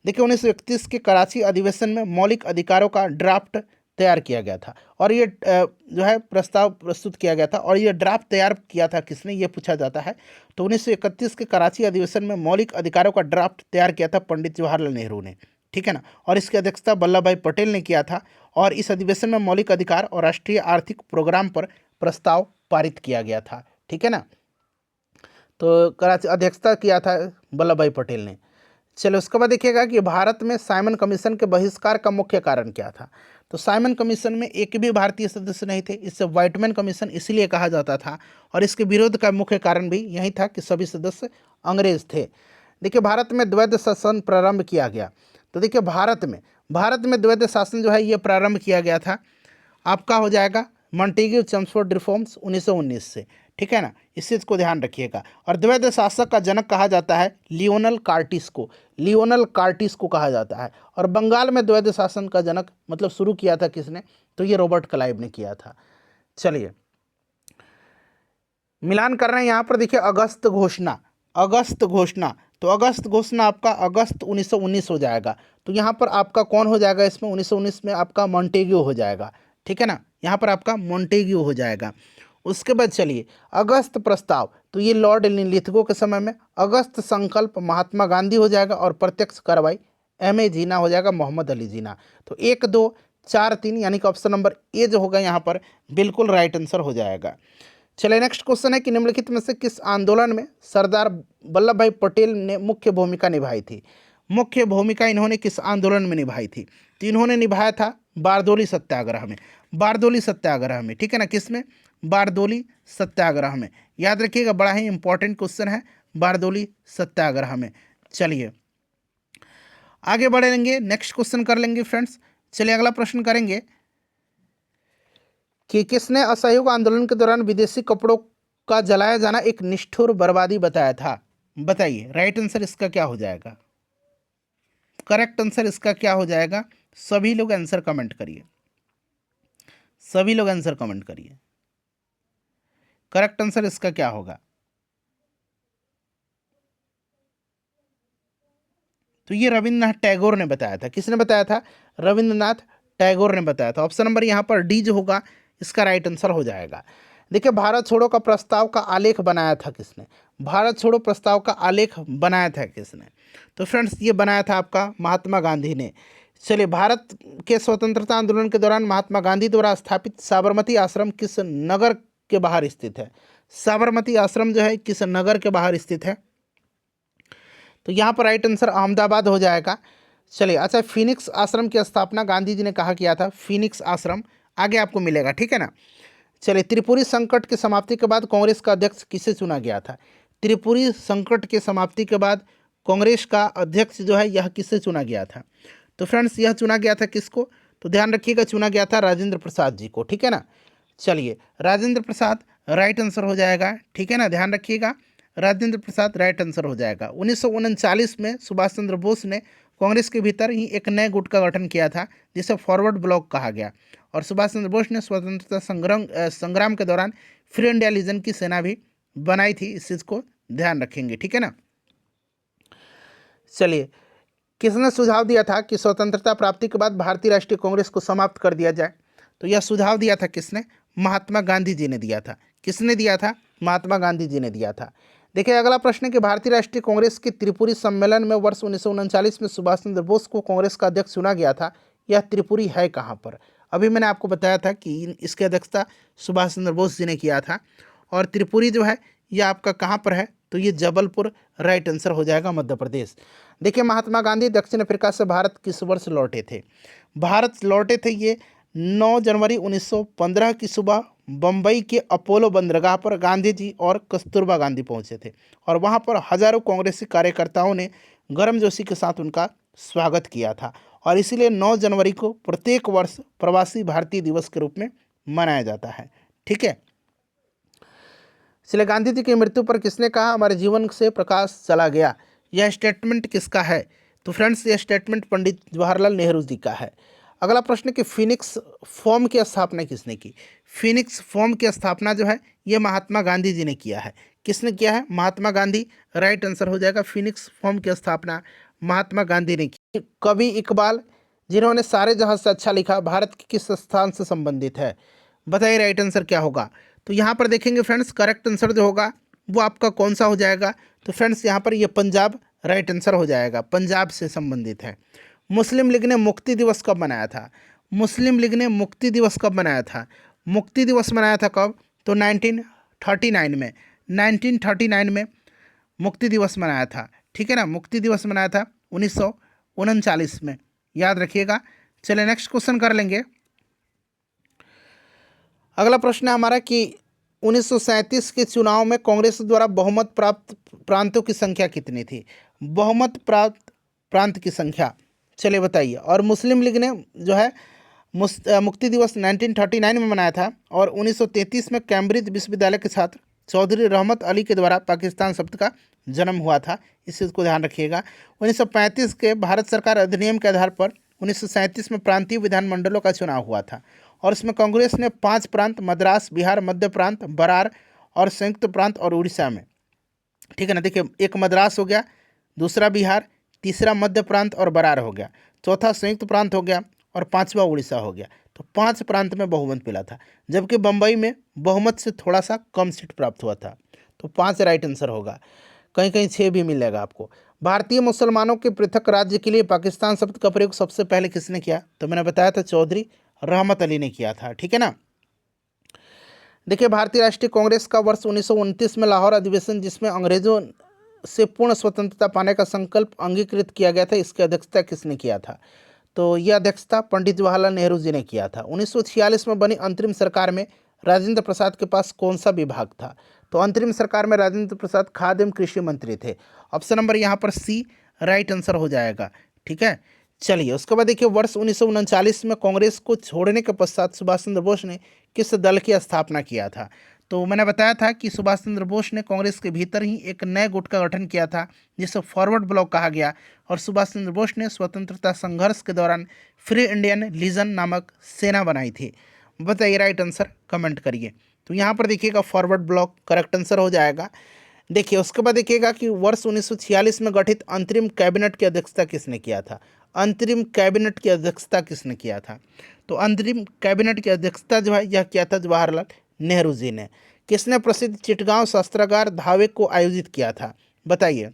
देखिए 1931 के कराची अधिवेशन में मौलिक अधिकारों का ड्राफ्ट तैयार किया गया था और ये जो है प्रस्ताव प्रस्तुत किया गया था और ये ड्राफ्ट तैयार किया था किसने, ये पूछा जाता है। तो 1931 के कराची अधिवेशन में मौलिक अधिकारों का ड्राफ्ट तैयार किया था पंडित जवाहरलाल नेहरू ने। ठीक है ना। और इसकी अध्यक्षता वल्लभ भाई पटेल ने किया था और इस अधिवेशन में मौलिक अधिकार और राष्ट्रीय आर्थिक प्रोग्राम पर प्रस्ताव पारित किया गया था। ठीक है ना। तो कराची अध्यक्षता किया था वल्लभ भाई पटेल ने। चलो उसके बाद देखिएगा कि भारत में साइमन कमीशन के बहिष्कार का मुख्य कारण क्या था? तो साइमन कमीशन में एक भी भारतीय सदस्य नहीं थे, इससे व्हाइटमैन कमीशन इसलिए कहा जाता था और इसके विरोध का मुख्य कारण भी यही था कि सभी सदस्य अंग्रेज थे। देखिए भारत में द्वैध शासन प्रारंभ किया गया। तो देखिए भारत में द्वैध शासन जो है ये प्रारंभ किया गया था आपका हो जाएगा मॉन्टेग्यू चेम्सफोर्ड रिफॉर्म्स 1919 से। ठीक है ना। इस चीज़ को ध्यान रखिएगा। और द्वैध शासक का जनक कहा जाता है लियोनल कार्टिस को, लियोनल कार्टिस को कहा जाता है। और बंगाल में द्वैध शासन का जनक मतलब शुरू किया था किसने? तो ये रॉबर्ट क्लाइव ने किया था। चलिए मिलान कर रहे हैं यहाँ पर। देखिए अगस्त घोषणा, अगस्त घोषणा। तो अगस्त घोषणा आपका अगस्त 1919 हो जाएगा। तो यहाँ पर आपका कौन हो जाएगा इसमें? 1919 में आपका मॉन्टेग्यू हो जाएगा। ठीक है ना। यहाँ पर आपका मॉन्टेग्यू हो जाएगा। उसके बाद चलिए अगस्त प्रस्ताव, तो ये लॉर्ड लिथगो के समय में। अगस्त संकल्प महात्मा गांधी हो जाएगा और प्रत्यक्ष कार्रवाई M.A. जीना हो जाएगा, मोहम्मद अली जीना। तो 1 2 4 3 यानी कि ऑप्शन नंबर ए जो होगा यहाँ पर बिल्कुल राइट आंसर हो जाएगा। चलिए नेक्स्ट क्वेश्चन है कि निम्नलिखित में से किस आंदोलन में सरदार वल्लभ भाई पटेल ने मुख्य भूमिका निभाई थी? मुख्य भूमिका इन्होंने किस आंदोलन में निभाई थी? तो इन्होंने निभाया था बारदोली सत्याग्रह में, बारदोली सत्याग्रह में। ठीक है ना। किस में? बारदोली सत्याग्रह में। याद रखिएगा बड़ा ही इंपॉर्टेंट क्वेश्चन है, बारदोली सत्याग्रह में। चलिए आगे बढ़ेंगे, नेक्स्ट क्वेश्चन कर लेंगे फ्रेंड्स। चलिए अगला प्रश्न करेंगे कि किसने असहयोग आंदोलन के दौरान विदेशी कपड़ों का जलाया जाना एक निष्ठुर बर्बादी बताया था? बताइए राइट आंसर इसका क्या हो जाएगा? करेक्ट आंसर इसका क्या हो जाएगा? सभी लोग आंसर कमेंट करिए, सभी लोग आंसर कमेंट करिए। करेक्ट आंसर इसका क्या होगा? तो ये रविंद्रनाथ टैगोर ने बताया था। किसने बताया था? रविंद्रनाथ टैगोर ने बताया था। ऑप्शन नंबर यहाँ पर डी जो होगा इसका राइट आंसर हो जाएगा। देखिए भारत छोड़ो का प्रस्ताव का आलेख बनाया था किसने? भारत छोड़ो प्रस्ताव का आलेख बनाया था किसने? तो फ्रेंड्स ये बनाया था आपका महात्मा गांधी ने। चलिए भारत के स्वतंत्रता आंदोलन के दौरान महात्मा गांधी द्वारा स्थापित साबरमती आश्रम किस नगर के बाहर स्थित है? साबरमती आश्रम जो है किस नगर के बाहर स्थित है? तो यहाँ पर राइट आंसर अहमदाबाद हो जाएगा। चलिए अच्छा फिनिक्स आश्रम की स्थापना गांधी जी ने कहा किया था? फिनिक्स आश्रम आगे आपको मिलेगा। ठीक है ना। चलिए त्रिपुरी संकट की समाप्ति के बाद कांग्रेस का अध्यक्ष किसे चुना गया था? त्रिपुरी संकट के समाप्ति के बाद कांग्रेस का अध्यक्ष जो है यह किससे चुना गया था? तो फ्रेंड्स यह चुना गया था किसको? तो ध्यान रखिएगा चुना गया था राजेंद्र प्रसाद जी को। ठीक है ना। चलिए राजेंद्र प्रसाद राइट आंसर हो जाएगा। ठीक है ना। ध्यान रखिएगा राजेंद्र प्रसाद राइट आंसर हो जाएगा। 1939 में सुभाष चंद्र बोस ने कांग्रेस के भीतर ही एक नए गुट का गठन किया था जिसे फॉरवर्ड ब्लॉक कहा गया। और सुभाष चंद्र बोस ने स्वतंत्रता संग्राम के दौरान फ्री इंडिया लीजन की सेना भी बनाई थी। इस चीज़ को ध्यान रखेंगे। ठीक है ना। चलिए किसने सुझाव दिया था कि स्वतंत्रता प्राप्ति के बाद भारतीय राष्ट्रीय कांग्रेस को समाप्त कर दिया जाए? तो यह सुझाव दिया था किसने? महात्मा गांधी जी ने दिया था। किसने दिया था? महात्मा गांधी जी ने दिया था। देखिए अगला प्रश्न है कि भारतीय राष्ट्रीय कांग्रेस के त्रिपुरी सम्मेलन में वर्ष 1939 में सुभाष चंद्र बोस को कांग्रेस का अध्यक्ष चुना गया था। यह त्रिपुरी है कहाँ पर? अभी मैंने आपको बताया था कि इसकी अध्यक्षता सुभाष चंद्र बोस जी ने किया था। और त्रिपुरी जो है यह आपका कहाँ पर है? तो ये जबलपुर राइट आंसर हो जाएगा, मध्य प्रदेश। देखिए महात्मा गांधी दक्षिण अफ्रीका से भारत किस वर्ष लौटे थे? भारत लौटे थे ये 9 जनवरी 1915 की सुबह बम्बई के अपोलो बंदरगाह पर गांधी जी और कस्तूरबा गांधी पहुंचे थे और वहां पर हजारों कांग्रेसी कार्यकर्ताओं ने गर्मजोशी के साथ उनका स्वागत किया था और इसीलिए 9 जनवरी को प्रत्येक वर्ष प्रवासी भारतीय दिवस के रूप में मनाया जाता है। ठीक है, इसलिए गांधी जी की मृत्यु पर किसने कहा हमारे जीवन से प्रकाश चला गया? यह स्टेटमेंट किसका है? तो फ्रेंड्स यह स्टेटमेंट पंडित जवाहरलाल नेहरू जी का है। अगला प्रश्न कि फिनिक्स फॉर्म की स्थापना किसने की? फिनिक्स फॉर्म की स्थापना जो है ये महात्मा गांधी जी ने किया है। किसने किया है? महात्मा गांधी। राइट आंसर हो जाएगा, फिनिक्स फॉर्म की स्थापना महात्मा गांधी ने की। कवि इकबाल जिन्होंने सारे जहां से अच्छा लिखा भारत के किस स्थान से संबंधित है? बताइए राइट आंसर क्या होगा? तो यहाँ पर देखेंगे फ्रेंड्स करेक्ट आंसर जो होगा वो आपका कौन सा हो जाएगा? तो फ्रेंड्स यहाँ पर ये पंजाब राइट आंसर हो जाएगा, पंजाब से संबंधित है। मुस्लिम लीग ने मुक्ति दिवस कब मनाया था? मुस्लिम लीग ने मुक्ति दिवस कब मनाया था? मुक्ति दिवस मनाया था कब? तो 1939 में। 1939 में मुक्ति दिवस मनाया था। ठीक है ना, मुक्ति दिवस मनाया था 1939 में, याद रखिएगा। चलिए नेक्स्ट क्वेश्चन कर लेंगे। अगला प्रश्न है हमारा कि 1937 के चुनाव में कांग्रेस द्वारा बहुमत प्राप्त प्रांतों की संख्या कितनी थी? बहुमत प्राप्त प्रांत की संख्या चलिए बताइए। और मुस्लिम लीग ने जो है मुक्ति दिवस 1939 में मनाया था और 1933 में कैम्ब्रिज विश्वविद्यालय के छात्र चौधरी रहमत अली के द्वारा पाकिस्तान शब्द का जन्म हुआ था, इस चीज़ को ध्यान रखिएगा। 1935 के भारत सरकार अधिनियम के आधार पर 1937 में प्रांतीय विधानमंडलों का चुनाव हुआ था और इसमें कांग्रेस ने 5 प्रांत मद्रास, बिहार, मध्य प्रांत, बरार और संयुक्त प्रांत और उड़ीसा में, ठीक है ना। देखिए एक मद्रास हो गया, दूसरा बिहार, तीसरा मध्य प्रांत और बरार हो गया, चौथा संयुक्त प्रांत हो गया और पांचवा उड़ीसा हो गया। तो 5 प्रांत में बहुमत मिला था, जबकि बम्बई में बहुमत से थोड़ा सा कम सीट प्राप्त हुआ था। तो 5 राइट आंसर होगा, कहीं कहीं 6 भी मिलेगा आपको। भारतीय मुसलमानों के पृथक राज्य के लिए पाकिस्तान शब्द का प्रयोग सबसे पहले किसने किया? तो मैंने बताया था चौधरी रहमत अली ने किया था, ठीक है ना। देखिए भारतीय राष्ट्रीय कांग्रेस का वर्ष 1929 में लाहौर अधिवेशन, जिसमें अंग्रेजों से पूर्ण स्वतंत्रता पाने का संकल्प अंगीकृत किया गया था, इसकी अध्यक्षता किसने किया था? तो यह अध्यक्षता पंडित जवाहरलाल नेहरू जी ने किया था। 1946 में बनी अंतरिम सरकार में राजेंद्र प्रसाद के पास कौन सा विभाग था? तो अंतरिम सरकार में राजेंद्र प्रसाद खाद्य एवं कृषि मंत्री थे। ऑप्शन नंबर यहाँ पर सी राइट आंसर हो जाएगा, ठीक है। चलिए उसके बाद देखिए वर्ष 1939 में कांग्रेस को छोड़ने के पश्चात सुभाष चंद्र बोस ने किस दल की स्थापना किया था? तो मैंने बताया था कि सुभाष चंद्र बोस ने कांग्रेस के भीतर ही एक नए गुट का गठन किया था जिसे फॉरवर्ड ब्लॉक कहा गया और सुभाष चंद्र बोस ने स्वतंत्रता संघर्ष के दौरान फ्री इंडियन लीजन नामक सेना बनाई थी। बताइए राइट आंसर कमेंट करिए। तो यहाँ पर देखिएगा फॉरवर्ड ब्लॉक करेक्ट आंसर हो जाएगा। देखिए उसके बाद देखिएगा कि वर्ष 1946 में गठित अंतरिम कैबिनेट की अध्यक्षता किसने किया था? अंतरिम कैबिनेट की अध्यक्षता किसने किया था? तो अंतरिम कैबिनेट की अध्यक्षता जो है यह किया था जवाहरलाल नेहरू जी ने। किसने प्रसिद्ध चिटगांव शस्त्रागार धावे को आयोजित किया था? बताइए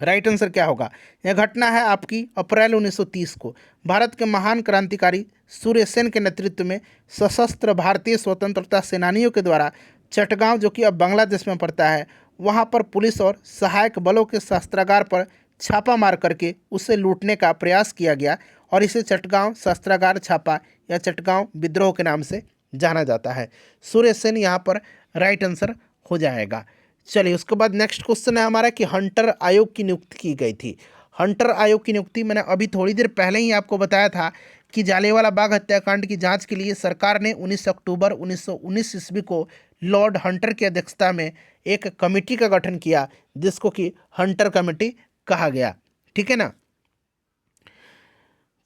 राइट आंसर क्या होगा? यह घटना है आपकी अप्रैल 1930 को। भारत के महान क्रांतिकारी सूर्य सेन के नेतृत्व में सशस्त्र भारतीय स्वतंत्रता सेनानियों के द्वारा चटगांव, जो कि अब बांग्लादेश में पड़ता है, वहां पर पुलिस और सहायक बलों के शस्त्रागार पर छापा मार करके उसे लूटने का प्रयास किया गया और इसे चटगांव शस्त्रागार छापा या चटगांव विद्रोह के नाम से जाना जाता है। सूर्य सेन यहाँ पर राइट आंसर हो जाएगा। चलिए उसके बाद नेक्स्ट क्वेश्चन है हमारा कि हंटर आयोग की नियुक्ति की गई थी। हंटर आयोग की नियुक्ति मैंने अभी थोड़ी देर पहले ही आपको बताया था कि जलियांवाला बाग हत्याकांड की जांच के लिए सरकार ने 19 अक्टूबर 1919 ईस्वी को लॉर्ड हंटर की अध्यक्षता में एक कमेटी का गठन किया जिसको कि हंटर कमेटी कहा गया, ठीक है ना।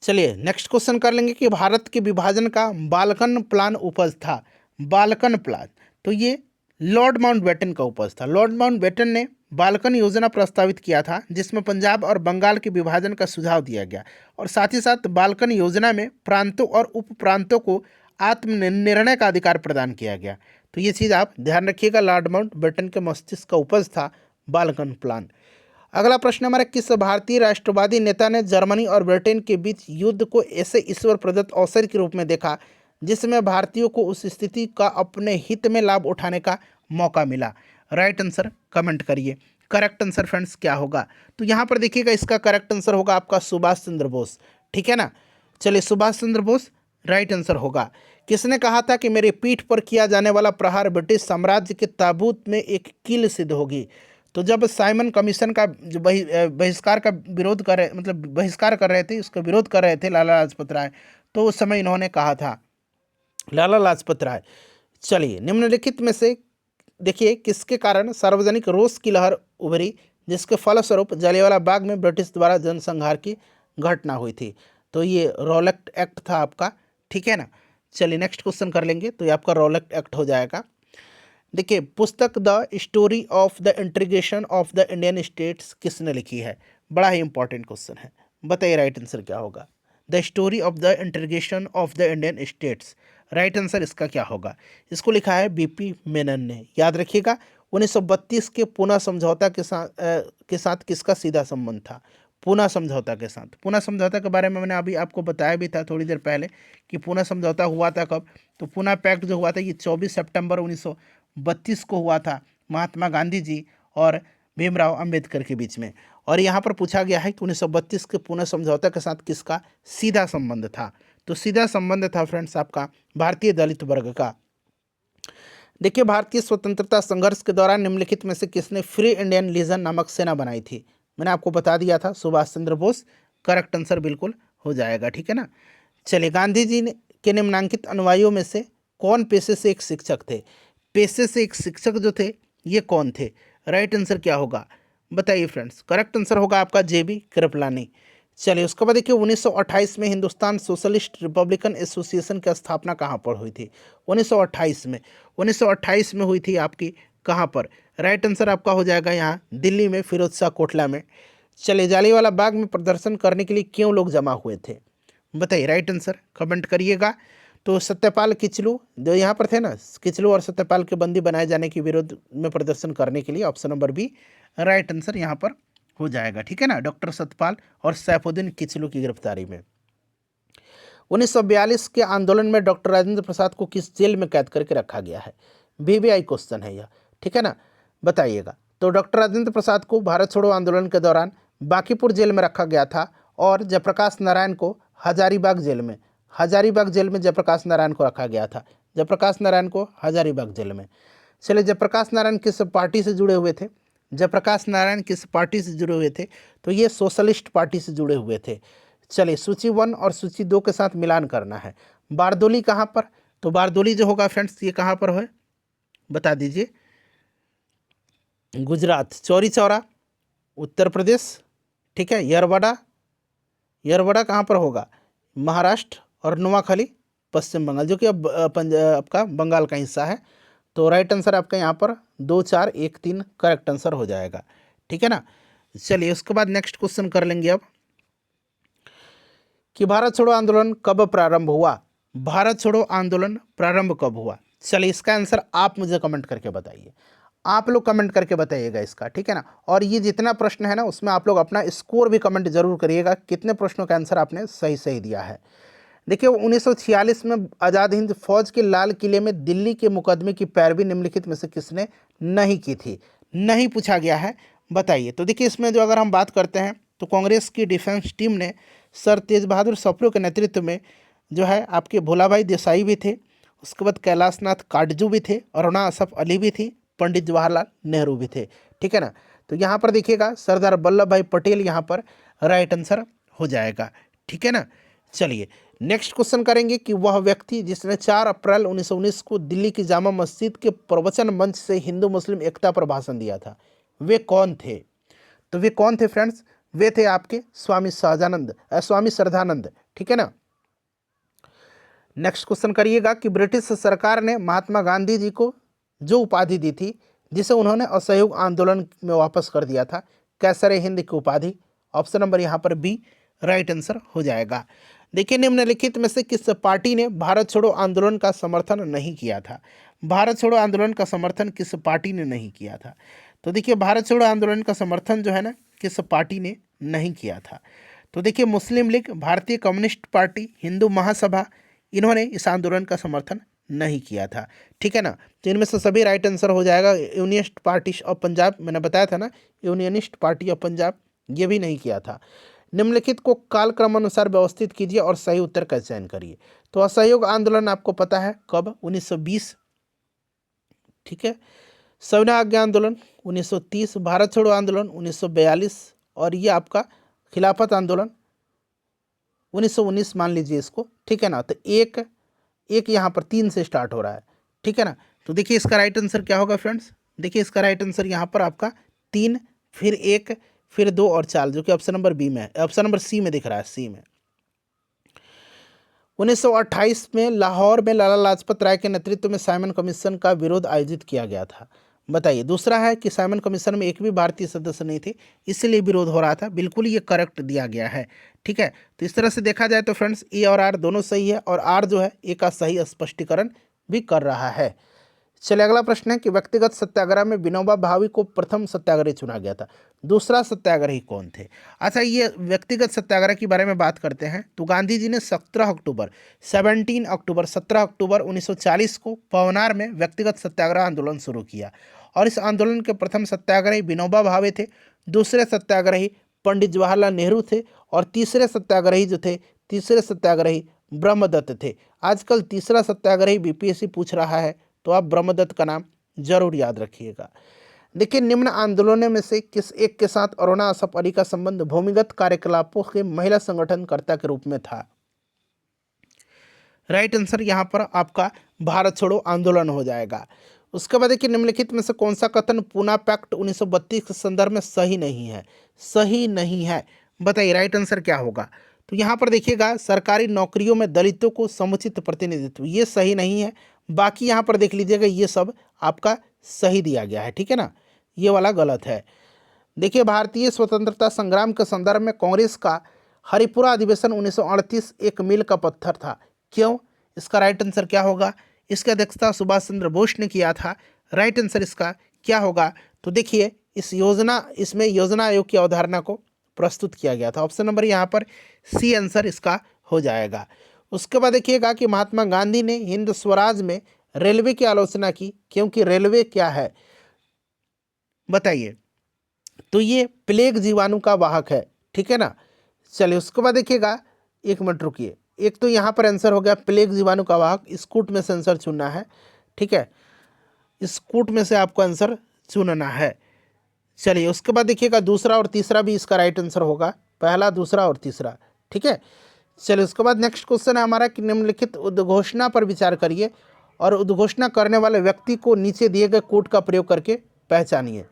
चलिए नेक्स्ट क्वेश्चन कर लेंगे कि भारत के विभाजन का बाल्कन प्लान उपज था। बाल्कन प्लान, तो ये लॉर्ड माउंटबेटन का उपज था। लॉर्ड माउंटबेटन ने बाल्कन योजना प्रस्तावित किया था, जिसमें पंजाब और बंगाल के विभाजन का सुझाव दिया गया, और साथ ही साथ बाल्कन योजना में प्रांतों और उप प्रांतों को आत्मनिर्णय का अधिकार प्रदान किया गया। तो ये चीज़ आप ध्यान रखिएगा, लॉर्ड माउंटबेटन के मस्तिष्क का उपज था बाल्कन प्लान। अगला प्रश्न हमारा, किस भारतीय राष्ट्रवादी नेता ने जर्मनी और ब्रिटेन के बीच युद्ध को ऐसे ईश्वर प्रदत्त अवसर के रूप में देखा जिसमें भारतीयों को उस स्थिति का अपने हित में लाभ उठाने का मौका मिला? राइट आंसर कमेंट करिए। करेक्ट आंसर फ्रेंड्स क्या होगा? तो यहाँ पर देखिएगा, इसका करेक्ट आंसर होगा आपका सुभाष चंद्र बोस। ठीक है ना, चलिए सुभाष चंद्र बोस राइट आंसर होगा। किसने कहा था कि मेरी पीठ पर किया जाने वाला प्रहार ब्रिटिश साम्राज्य के ताबूत में एक कील सिद्ध होगी? तो जब साइमन कमीशन का जो बहिष्कार का विरोध कर रहे, मतलब बहिष्कार कर रहे थे, उसका विरोध कर रहे थे लाला लाजपत राय, तो उस समय इन्होंने कहा था, लाला लाजपत राय। चलिए, निम्नलिखित में से देखिए किसके कारण सार्वजनिक रोष की लहर उभरी जिसके फलस्वरूप जलियांवाला बाग में ब्रिटिश द्वारा जनसंहार की घटना हुई थी? तो ये रॉलेट एक्ट था आपका। ठीक है ना, चलिए नेक्स्ट क्वेश्चन कर लेंगे, तो ये आपका रॉलेट एक्ट हो जाएगा। देखिए, पुस्तक the story of the integration of the Indian states किसने लिखी है? बड़ा ही इंपॉर्टेंट क्वेश्चन है, बताइए राइट आंसर क्या होगा? The story of the integration of the Indian states, right answer इसका क्या होगा? इसको लिखा है बीपी मेनन ने। याद रखिएगा, 1932 के पूना समझौता के साथ किसका सीधा संबंध था? पूना समझौता के साथ। पूना समझौता के बारे में मैंने अभी आपको बताया भी था थोड़ी देर पहले कि पूना समझौता हुआ था कब। तो पूना पैक्ट जो हुआ था ये 24 सितंबर 1932 को हुआ था, महात्मा गांधी जी और भीमराव अंबेडकर के बीच में। और यहाँ पर पूछा गया है कि 1932 के पूना समझौता के साथ किसका सीधा संबंध था? तो सीधा संबंध था फ्रेंड्स आपका भारतीय दलित वर्ग का। देखिए, भारतीय स्वतंत्रता संघर्ष के दौरान निम्नलिखित में से किसने फ्री इंडियन लीजन नामक सेना बनाई थी? मैंने आपको बता दिया था, सुभाष चंद्र बोस। करेक्ट आंसर बिल्कुल हो जाएगा। ठीक है ना, चलिए, गांधी जी ने के निम्नांकित अनुयायियों में से कौन पेशे से एक शिक्षक थे? पेशे से एक शिक्षक जो थे ये कौन थे? राइट आंसर क्या होगा बताइए फ्रेंड्स? करेक्ट आंसर होगा आपका जेबी कृपलानी। चलिए, उसके बाद देखिए 1928 में हिंदुस्तान सोशलिस्ट रिपब्लिकन एसोसिएशन की स्थापना कहाँ पर हुई थी? 1928 में, 1928 में हुई थी आपकी कहाँ पर? राइट आंसर आपका हो जाएगा यहाँ दिल्ली में, फिरोज शाह कोटला में। चलिए, जालियांवाला बाग में प्रदर्शन करने के लिए क्यों लोग जमा हुए थे? बताइए राइट आंसर कमेंट करिएगा। तो सत्यपाल किचलू जो यहाँ पर थे ना, किचलू और सत्यपाल के बंदी बनाए जाने के विरोध में प्रदर्शन करने के लिए, option number B right answer यहाँ पर हो जाएगा। ठीक है ना, डॉक्टर सत्यपाल और सैफुद्दीन किचलू की गिरफ्तारी में। 1942 के आंदोलन में डॉक्टर राजेंद्र प्रसाद को किस जेल में कैद करके रखा गया है? वीवीआई क्वेश्चन है यह। ठीक है ना, बताइएगा। तो डॉक्टर राजेंद्र प्रसाद को भारत छोड़ो आंदोलन के दौरान बांकीपुर जेल में रखा गया था, और जयप्रकाश नारायण को हजारीबाग जेल में, हजारीबाग जेल में जयप्रकाश नारायण को रखा गया था। जयप्रकाश नारायण को हजारीबाग जेल में। चलिए, जयप्रकाश नारायण किस पार्टी से जुड़े हुए थे? जयप्रकाश नारायण किस पार्टी से जुड़े हुए थे? तो ये सोशलिस्ट पार्टी से जुड़े हुए थे। चलिए, सूची 1 और सूची 2 के साथ मिलान करना है। बारदोली कहाँ पर? तो बारदोली जो होगा फ्रेंड्स ये कहाँ पर है बता दीजिए? गुजरात। चौरी चौरा उत्तर प्रदेश। ठीक है, यरवड़ा, यरवड़ा कहाँ पर होगा? महाराष्ट्र। और नोआखाली पश्चिम बंगाल, जो कि अब आपका बंगाल का हिस्सा है। तो राइट आंसर आपका यहाँ पर 2, 4, 1, 3 करेक्ट आंसर हो जाएगा। ठीक है ना, चलिए उसके बाद नेक्स्ट क्वेश्चन कर लेंगे अब कि भारत छोड़ो आंदोलन कब प्रारंभ हुआ? भारत छोड़ो आंदोलन प्रारंभ कब हुआ? चलिए, इसका आंसर आप मुझे कमेंट करके बताइए, आप लोग कमेंट करके बताइएगा इसका। ठीक है ना, और ये जितना प्रश्न है ना उसमें आप लोग अपना स्कोर भी कमेंट जरूर करिएगा, कितने प्रश्नों का आंसर आपने सही सही दिया है। देखिए, 1946 में आज़ाद हिंद फौज के लाल किले में दिल्ली के मुकदमे की पैरवी निम्नलिखित में से किसने नहीं की थी? नहीं पूछा गया है, बताइए। तो देखिए, इसमें जो अगर हम बात करते हैं तो कांग्रेस की डिफेंस टीम ने सर तेज बहादुर सप्रू के नेतृत्व में जो है आपके भोलाभाई देसाई भी थे, उसके बाद कैलाश नाथ काटजू भी थे, अरुणा असफ अली भी थी, पंडित जवाहरलाल नेहरू भी थे। ठीक है ना, तो यहाँ पर देखिएगा सरदार वल्लभ भाई पटेल यहाँ पर राइट आंसर हो जाएगा। ठीक है ना, चलिए नेक्स्ट क्वेश्चन करेंगे कि वह व्यक्ति जिसने 4 अप्रैल 1919 को दिल्ली की जामा मस्जिद के प्रवचन मंच से हिंदू मुस्लिम एकता पर भाषण दिया था, वे कौन थे? तो वे कौन थे फ्रेंड्स? वे थे आपके स्वामी स्वामी श्रद्धानंद। ठीक है ना, नेक्स्ट क्वेश्चन करिएगा कि ब्रिटिश सरकार ने महात्मा गांधी जी को जो उपाधि दी थी जिसे उन्होंने असहयोग आंदोलन में वापस कर दिया था। कैसरे हिंद की उपाधि। ऑप्शन नंबर यहाँ पर बी राइट आंसर हो जाएगा। देखिए, निम्नलिखित में से किस पार्टी ने भारत छोड़ो आंदोलन का समर्थन नहीं किया था? भारत छोड़ो आंदोलन का समर्थन किस पार्टी ने नहीं किया था? तो देखिए, भारत छोड़ो आंदोलन का समर्थन जो है ना, किस पार्टी ने नहीं किया था? तो देखिए, मुस्लिम लीग, भारतीय कम्युनिस्ट पार्टी, हिंदू महासभा, इन्होंने इस आंदोलन का समर्थन नहीं किया था। ठीक है ना, तो इनमें से सभी राइट आंसर हो जाएगा। यूनियनिस्ट पार्टी ऑफ पंजाब, मैंने बताया था ना, यूनियनिस्ट पार्टी ऑफ पंजाब, ये भी नहीं किया था। निम्नलिखित को कालक्रम अनुसार व्यवस्थित कीजिए और सही उत्तर का चयन करिए। तो असहयोग आंदोलन आपको पता है कब? 1920। ठीक है। सविनय आज्ञा आंदोलन 1930, भारत छोड़ो आंदोलन 1942, और ये आपका खिलाफत आंदोलन 1919 मान लीजिए इसको। ठीक है ना, तो एक यहाँ पर 3 से स्टार्ट हो रहा है। ठीक है ना, तो देखिए इसका राइट आंसर क्या होगा फ्रेंड्स? देखिए इसका राइट आंसर यहाँ पर आपका 3, फिर 1, फिर 2 और 4, जो कि ऑप्शन नंबर बी में है, ऑप्शन नंबर सी में दिख रहा है, सी में। 1928 में लाहौर में लाला लाजपत राय के नेतृत्व में साइमन कमीशन का विरोध आयोजित किया गया था। बताइए। दूसरा है कि साइमन कमीशन में एक भी भारतीय सदस्य नहीं थे, इसलिए विरोध हो रहा था। बिल्कुल ये करेक्ट दिया गया है। ठीक है, तो इस तरह से देखा जाए तो फ्रेंड्स ए और आर दोनों सही है, और आर जो है ए का सही स्पष्टीकरण भी कर रहा है। चलिए अगला प्रश्न है कि व्यक्तिगत सत्याग्रह में विनोबा भावे को प्रथम सत्याग्रही चुना गया था। दूसरा सत्याग्रही कौन थे? अच्छा, ये व्यक्तिगत सत्याग्रह के बारे में बात करते हैं तो गांधी जी ने 17 अक्टूबर 17 अक्टूबर 1940 को पवनार में व्यक्तिगत सत्याग्रह आंदोलन शुरू किया, और इस आंदोलन के प्रथम सत्याग्रही विनोबा भावे थे। दूसरे सत्याग्रही पंडित जवाहरलाल नेहरू थे, और तीसरे सत्याग्रही ब्रह्मदत्त थे। आजकल तीसरा सत्याग्रही बीपीएससी पूछ रहा है, तो आप ब्रह्मदत्त का नाम जरूर याद रखिएगा। देखिए, निम्न आंदोलनों में से किस एक के साथ अरुणा असफ अली का संबंध भूमिगत कार्यकलापों के महिला संगठनकर्ता के रूप में था? राइट आंसर यहाँ पर आपका भारत छोड़ो आंदोलन हो जाएगा। उसके बाद देखिए, निम्नलिखित में से कौन सा कथन पूना पैक्ट 1932 के संदर्भ में सही नहीं है? सही नहीं है, बताइए राइट आंसर क्या होगा? तो यहाँ पर देखिएगा, सरकारी नौकरियों में दलितों को समुचित प्रतिनिधित्व, ये सही नहीं है। बाकी यहाँ पर देख लीजिएगा, ये सब आपका सही दिया गया है। ठीक है ना, ये वाला गलत है। देखिए, भारतीय स्वतंत्रता संग्राम के संदर्भ में कांग्रेस का हरिपुरा अधिवेशन 1938 एक मील का पत्थर था। क्यों? इसका राइट आंसर क्या होगा? इसकी अध्यक्षता सुभाष चंद्र बोस ने किया था। राइट आंसर इसका क्या होगा? तो देखिए, इसमें योजना आयोग की अवधारणा को प्रस्तुत किया गया था। ऑप्शन नंबर यहाँ पर सी आंसर इसका हो जाएगा। उसके बाद देखिएगा कि महात्मा गांधी ने हिंद स्वराज में रेलवे की आलोचना की, क्योंकि रेलवे क्या है बताइए? तो ये प्लेग जीवाणु का वाहक है। ठीक है ना, चलिए उसके बाद देखिएगा, एक मिनट रुकिए, एक तो यहाँ पर आंसर हो गया प्लेग जीवाणु का वाहक, स्कूट में से आंसर चुनना है। ठीक है, स्कूट में से आपको आंसर चुनना है। चलिए उसके बाद देखिएगा, दूसरा और तीसरा भी इसका राइट आंसर होगा, पहला, दूसरा और तीसरा। ठीक है, चलिए उसके बाद नेक्स्ट क्वेश्चन है हमारा कि निम्नलिखित उद्घोषणा पर विचार करिए और उद्घोषणा करने वाले व्यक्ति को नीचे दिए गए कोड का प्रयोग करके पहचानिए।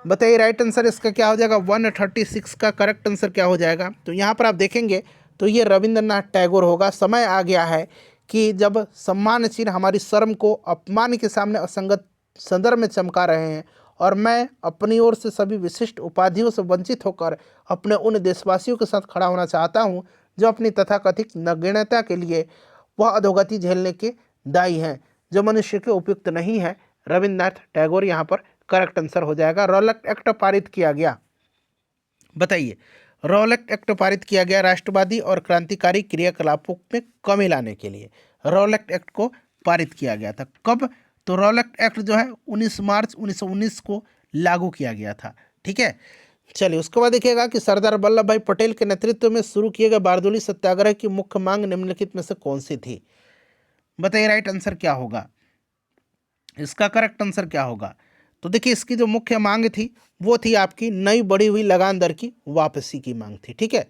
बताइए राइट आंसर इसका क्या हो जाएगा? 136 का करेक्ट आंसर क्या हो जाएगा? तो यहाँ पर आप देखेंगे तो ये रविंद्रनाथ टैगोर होगा। समय आ गया है कि जब सम्मान चिन्ह हमारी शर्म को अपमान के सामने असंगत संदर्भ में चमका रहे हैं, और मैं अपनी ओर से सभी विशिष्ट उपाधियों से वंचित होकर अपने उन देशवासियों के साथ खड़ा होना चाहता हूं जो अपनी तथाकथित नगण्यता के लिए वह अधोगति झेलने के दायी हैं जो मनुष्य के उपयुक्त नहीं है। रविन्द्रनाथ टैगोर यहाँ पर करेक्ट आंसर हो जाएगा। रॉलेट एक्ट पारित किया गया, बताइए रॉलेट एक्ट पारित किया गया राष्ट्रवादी और क्रांतिकारी क्रियाकलापों में कमी लाने के लिए। रॉलेट एक्ट को पारित किया गया था कब? तो रॉलेट एक्ट जो है 19 मार्च 1919 को लागू किया गया था। ठीक है, चलिए उसके बाद देखिएगा कि सरदार वल्लभ भाई पटेल के नेतृत्व में शुरू किए गए बारदोली सत्याग्रह की मुख्य मांग निम्नलिखित में से कौन सी थी? बताइए राइट आंसर क्या होगा? इसका करेक्ट आंसर क्या होगा? तो देखिए, इसकी जो मुख्य मांग थी वो थी आपकी नई बढ़ी हुई लगान दर की वापसी की मांग थी। ठीक है,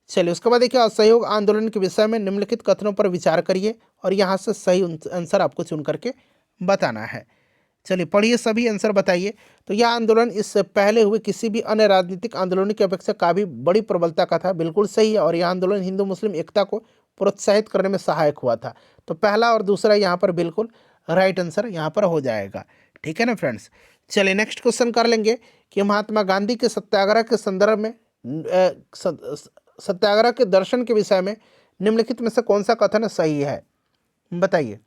चलिए उसके बाद देखिए, असहयोग आंदोलन के विषय में निम्नलिखित कथनों पर विचार करिए और यहाँ से सही आंसर आपको चुन करके बताना है। चलिए पढ़िए, सभी आंसर बताइए। तो यह आंदोलन इससे पहले हुए किसी भी अन्य राजनीतिक आंदोलन की अपेक्षा काफ़ी बड़ी प्रबलता का था। बिल्कुल सही है, और यह आंदोलन हिंदू मुस्लिम एकता को प्रोत्साहित करने में सहायक हुआ था। तो पहला और दूसरा यहाँ पर बिल्कुल राइट आंसर यहाँ पर हो जाएगा। ठीक है ना फ्रेंड्स, चलिए नेक्स्ट क्वेश्चन कर लेंगे कि महात्मा गांधी के सत्याग्रह के संदर्भ में सत्याग्रह के दर्शन के विषय में निम्नलिखित में से कौन सा कथन सही है, बताइए।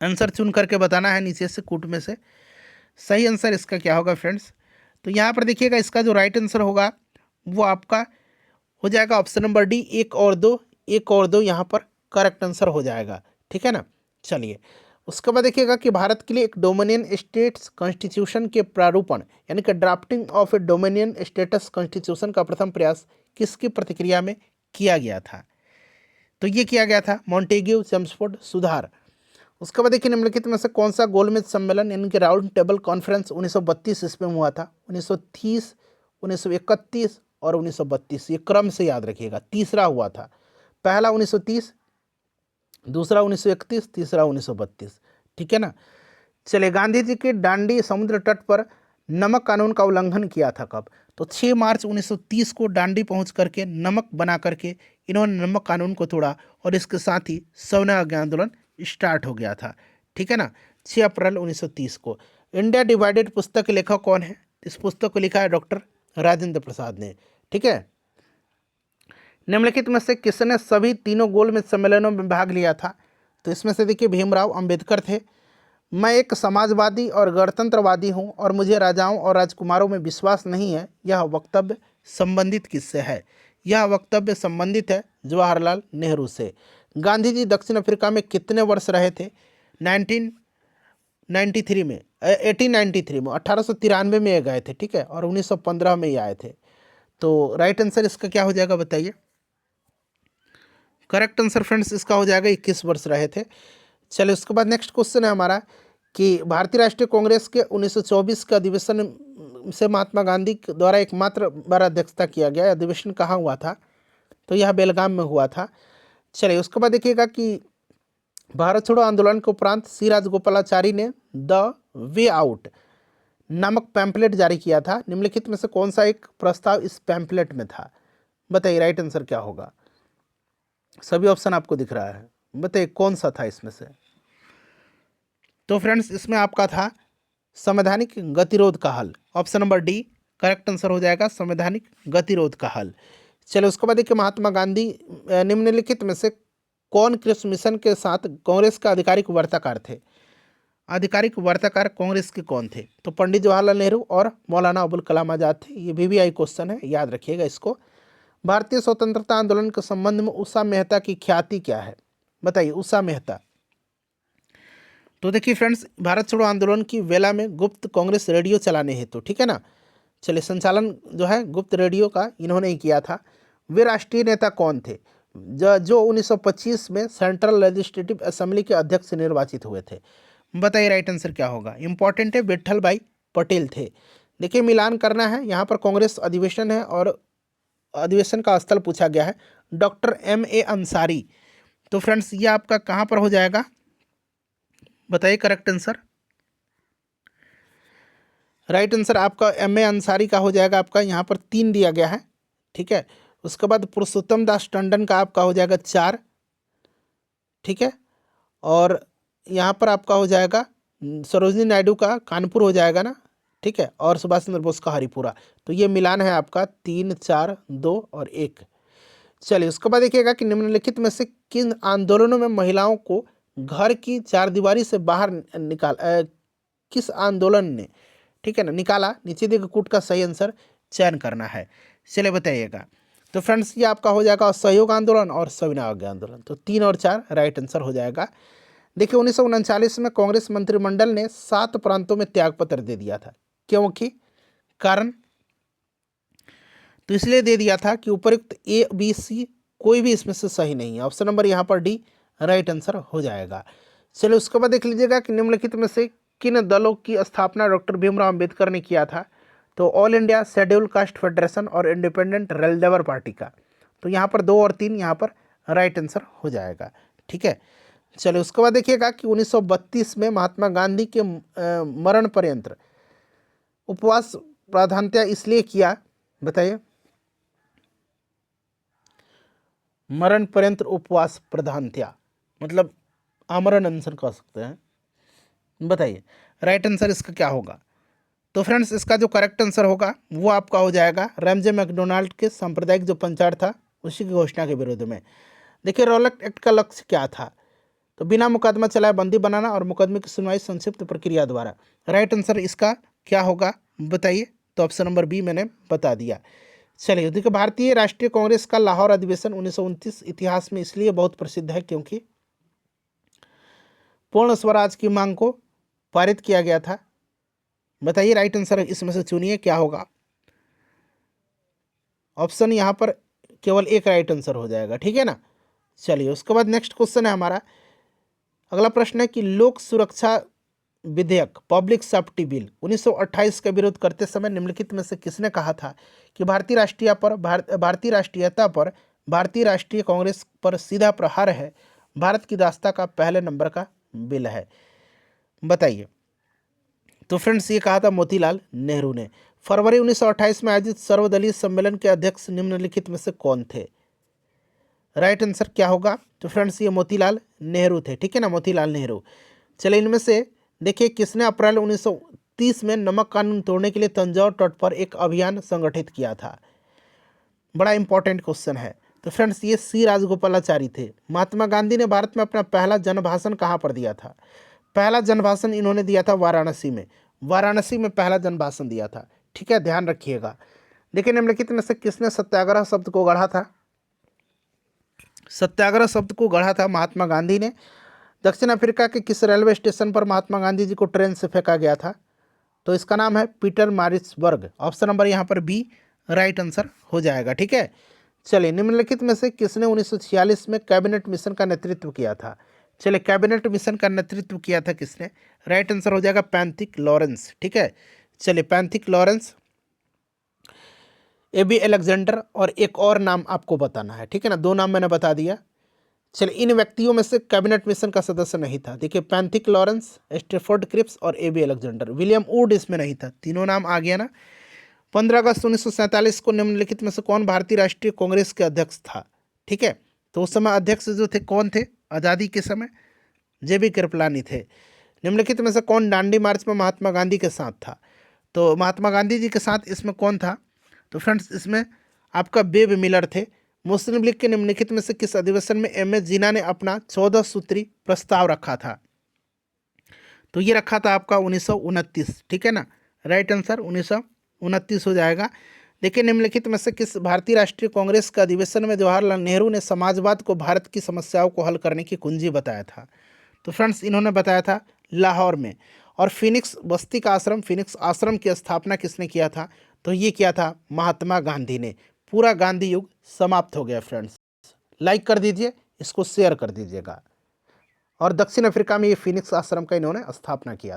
आंसर चुन करके बताना है नीचे से कूट में से। सही आंसर इसका क्या होगा फ्रेंड्स? तो यहाँ पर देखिएगा, इसका जो राइट आंसर होगा वो आपका हो जाएगा ऑप्शन नंबर डी, 1 और 2, 1 और 2 यहाँ पर करेक्ट आंसर हो जाएगा, ठीक है ना। चलिए उसके बाद देखिएगा कि भारत के लिए एक डोमिनियन स्टेट्स कॉन्स्टिट्यूशन के प्रारूपण यानी कि drafting of A dominion status constitution का प्रथम प्रयास किसकी प्रतिक्रिया में किया गया था? तो ये किया गया था मॉन्टेग्यू चेम्सफोर्ड सुधार। उसके बाद देखिए निम्नलिखित में से कौन सा गोलमेज सम्मेलन यानी कि राउंड टेबल कॉन्फ्रेंस 1932 ईस्वी में हुआ था? 1930, 1931 और 1932, ये क्रम से याद रखिएगा। तीसरा हुआ था, पहला 1930, दूसरा 1931, तीसरा 1932, ठीक है ना। चलिए गांधी जी के दांडी समुद्र तट पर नमक कानून का उल्लंघन किया था कब? तो 6 मार्च 1930 को दांडी पहुंच करके नमक बना करके इन्होंने नमक कानून को तोड़ा और इसके साथ ही सवर्ण आज्ञा आंदोलन स्टार्ट हो गया था, ठीक है ना, 6 अप्रैल 1930 को। इंडिया डिवाइडेड पुस्तक के लेखक कौन है? इस पुस्तक को लिखा है डॉक्टर राजेंद्र प्रसाद ने, ठीक है। निम्नलिखित में से किसने सभी तीनों गोलमेज सम्मेलनों में भाग लिया था? तो इसमें से देखिए भीमराव अंबेडकर थे। मैं एक समाजवादी और गणतंत्रवादी हूं और मुझे राजाओं और राजकुमारों में विश्वास नहीं है, यह वक्तव्य संबंधित किससे है? यह वक्तव्य संबंधित है जवाहरलाल नेहरू से। गांधी जी दक्षिण अफ्रीका में कितने वर्ष रहे थे? 1993 में 1893 में 1893 में ये गए थे, ठीक है, और 1915 में ये आए थे। तो राइट आंसर इसका क्या हो जाएगा बताइए? करेक्ट आंसर फ्रेंड्स इसका हो जाएगा 21 वर्ष रहे थे। चलिए उसके बाद नेक्स्ट क्वेश्चन है हमारा कि भारतीय राष्ट्रीय कांग्रेस के 1924 के अधिवेशन से महात्मा गांधी द्वारा एकमात्र बार अध्यक्षता किया गया, अधिवेशन कहाँ हुआ था? तो यह बेलगाम में हुआ था। चलिए उसके बाद देखिएगा कि भारत छोड़ो आंदोलन के उपरांत सी राजगोपालाचारी ने द वे आउट नामक पैम्पलेट जारी किया था। निम्नलिखित में से कौन सा एक प्रस्ताव इस पैम्पलेट में था? बताइए राइट आंसर क्या होगा? सभी ऑप्शन आपको दिख रहा है, बताइए कौन सा था इसमें से? तो फ्रेंड्स इसमें आपका था संवैधानिक गतिरोध का हल, option number D correct answer हो जाएगा, संवैधानिक गतिरोध का हल। चलो उसके बाद देखिए महात्मा गांधी निम्नलिखित में से कौन कृषि मिशन के साथ कांग्रेस का आधिकारिक वार्ताकार थे? आधिकारिक वार्ताकार कांग्रेस के कौन थे? तो पंडित जवाहरलाल नेहरू और मौलाना अबुल कलाम आजाद थे। ये VVI क्वेश्चन है, याद रखिएगा इसको। भारतीय स्वतंत्रता आंदोलन के संबंध में उषा मेहता की ख्याति क्या है? बताइए उषा मेहता। तो देखिए फ्रेंड्स भारत छोड़ो आंदोलन की वेला में गुप्त कांग्रेस रेडियो चलाने हेतु, ठीक है ना, चलिए संचालन जो है गुप्त रेडियो का इन्होंने ही किया था। वे राष्ट्रीय नेता कौन थे जो 1925 में सेंट्रल लेजिस्लेटिव असेंबली के अध्यक्ष निर्वाचित हुए थे? बताइए राइट आंसर क्या होगा? इंपॉर्टेंट है, विट्ठल भाई पटेल थे। देखिए मिलान करना है, यहाँ पर कांग्रेस अधिवेशन है और अधिवेशन का स्थल पूछा गया है डॉक्टर MA अंसारी। तो फ्रेंड्स ये आपका कहाँ पर हो जाएगा बताइए करेक्ट आंसर? राइट आंसर आपका MA अंसारी का हो जाएगा, आपका यहाँ पर 3 दिया गया है, ठीक है। उसके बाद पुरुषोत्तम दास टंडन का आपका हो जाएगा 4, ठीक है। और यहाँ पर आपका हो जाएगा सरोजनी नायडू का कानपुर हो जाएगा ना, ठीक है, और सुभाष चंद्र बोस का हरिपुरा। तो ये मिलान है आपका 3, 4, 2 और 1। चलिए उसके बाद देखिएगा कि निम्नलिखित में से किन आंदोलनों में महिलाओं को घर की चारदीवारी से बाहर किस आंदोलन ने, ठीक है ना, निकाला? नीचे दिए गए कूट का सही आंसर चयन करना है। चलिए बताइएगा। तो फ्रेंड्स ये आपका हो जाएगा असहयोग आंदोलन और सविनय अवज्ञा आंदोलन। तो 3 और 4 राइट आंसर हो जाएगा। देखिए 1939 में कांग्रेस मंत्रिमंडल ने 7 प्रांतों में त्यागपत्र दे दिया था, क्योंकि कारण तो इसलिए दे दिया था कि उपयुक्त ABC कोई भी इसमें से सही नहीं है। ऑप्शन नंबर यहाँ पर डी राइट आंसर हो जाएगा। चलिए उसके बाद देख लीजिएगा कि निम्नलिखित में से किन दलों की स्थापना डॉक्टर भीमराव अंबेडकर ने किया था? तो all India schedule caste federation और इंडिपेंडेंट रेलडेवर पार्टी का। तो यहाँ पर 2 और 3 यहाँ पर राइट आंसर हो जाएगा, ठीक है। चलिए उसके बाद देखिएगा कि 1932 में महात्मा गांधी के मरण पर्यंत उपवास प्राधान्यता इसलिए किया, बताइए। मरण पर्यंत उपवास प्रधानता मतलब आमरण अनशन कह सकते हैं, बताइए राइट आंसर इसका क्या होगा? तो फ्रेंड्स इसका जो करेक्ट आंसर होगा वो आपका हो जाएगा रैमजे मैकडोनाल्ड के सांप्रदायिक जो पंचायत था उसी की घोषणा के विरोध में। देखिए रॉलेट एक्ट का लक्ष्य क्या था, तो बिना मुकदमा चलाए बंदी बनाना और मुकदमे की सुनवाई संक्षिप्त प्रक्रिया द्वारा। राइट आंसर इसका क्या होगा बताइए, तो ऑप्शन नंबर बी मैंने बता दिया। चलिए देखिए भारतीय राष्ट्रीय कांग्रेस का लाहौर अधिवेशन 1929 इतिहास में इसलिए बहुत प्रसिद्ध है क्योंकि पूर्ण स्वराज की मांग को पारित किया गया था। बताइए राइट आंसर इसमें से चुनिए क्या होगा। ऑप्शन यहाँ पर केवल एक राइट आंसर हो जाएगा, ठीक है ना। चलिए उसके बाद नेक्स्ट क्वेश्चन है हमारा, अगला प्रश्न है कि लोक सुरक्षा विधेयक पब्लिक सेफ्टी बिल 1928 का विरोध करते समय निम्नलिखित में से किसने कहा था कि भारतीय राष्ट्रीयता पर भारतीय राष्ट्रीय कांग्रेस पर सीधा प्रहार है, भारत की दास्ता का पहले नंबर का बिल है। बताइए। तो फ्रेंड्स ये कहा था मोतीलाल नेहरू ने। फरवरी 1928 में आयोजित सर्वदलीय सम्मेलन के अध्यक्ष निम्नलिखित में से कौन थे। राइट आंसर क्या होगा, तो फ्रेंड्स ये मोतीलाल नेहरू थे, ठीक है ना, मोतीलाल नेहरू। चलिए इनमें से देखिए किसने अप्रैल 1930 में नमक कानून तोड़ने के लिए तंजौर तट पर एक अभियान संगठित किया था। बड़ा इंपॉर्टेंट क्वेश्चन है। तो फ्रेंड्स ये सी राजगोपालाचारी थे। महात्मा गांधी ने भारत में अपना पहला जनभाषण कहाँ पर दिया था। पहला जनभाषण इन्होंने दिया था वाराणसी में, वाराणसी में पहला जनभाषण दिया था, ठीक है, ध्यान रखिएगा। देखिए निम्नलिखित में से किसने सत्याग्रह शब्द को गढ़ा था। सत्याग्रह शब्द को गढ़ा था महात्मा गांधी ने। दक्षिण अफ्रीका के किस रेलवे स्टेशन पर महात्मा गांधी जी को ट्रेन से फेंका गया था, तो इसका नाम है पीटर मारिट्सबर्ग। ऑप्शन नंबर यहाँ पर बी राइट आंसर हो जाएगा, ठीक है। चलिए निम्नलिखित में से किसने 1946 में कैबिनेट मिशन का नेतृत्व किया था। चलिए कैबिनेट मिशन का नेतृत्व किया था किसने, राइट आंसर हो जाएगा पैंथिक लॉरेंस, ठीक है। चलिए पैंथिक लॉरेंस, एबी अलेक्जेंडर और एक और नाम आपको बताना है, ठीक है ना, दो नाम मैंने बता दिया। चलिए इन व्यक्तियों में से कैबिनेट मिशन का सदस्य नहीं था। देखिए पैंथिक लॉरेंस, स्टेफोर्ड क्रिप्स और एबी अलेक्जेंडर। विलियम वुड इसमें नहीं था, तीनों नाम आ गया ना। 15 अगस्त 1947 को निम्नलिखित में से कौन भारतीय राष्ट्रीय कांग्रेस के अध्यक्ष था, ठीक है। तो उस समय अध्यक्ष जो थे कौन थे आज़ादी के समय, जेबी कृपलानी थे। निम्नलिखित में से कौन दांडी मार्च में महात्मा गांधी के साथ था, तो महात्मा गांधी जी के साथ इसमें कौन था, तो फ्रेंड्स इसमें आपका बेब मिलर थे। मुस्लिम लीग के निम्नलिखित में से किस अधिवेशन में एम एस जिन्ना ने अपना 14 सूत्री प्रस्ताव रखा था, तो ये रखा था आपका 1929, ठीक है ना, राइट आंसर 1929 हो जाएगा। देखिए निम्नलिखित में से किस भारतीय राष्ट्रीय कांग्रेस के अधिवेशन में जवाहरलाल नेहरू ने समाजवाद को भारत की समस्याओं को हल करने की कुंजी बताया था, तो फ्रेंड्स इन्होंने बताया था लाहौर में। और फिनिक्स बस्ती का आश्रम, फिनिक्स आश्रम की स्थापना किसने किया था, तो ये किया था महात्मा गांधी ने। पूरा गांधी युग समाप्त हो गया फ्रेंड्स। लाइक कर दीजिए, इसको शेयर कर दीजिएगा। और दक्षिण अफ्रीका में ये फिनिक्स आश्रम का इन्होंने स्थापना किया।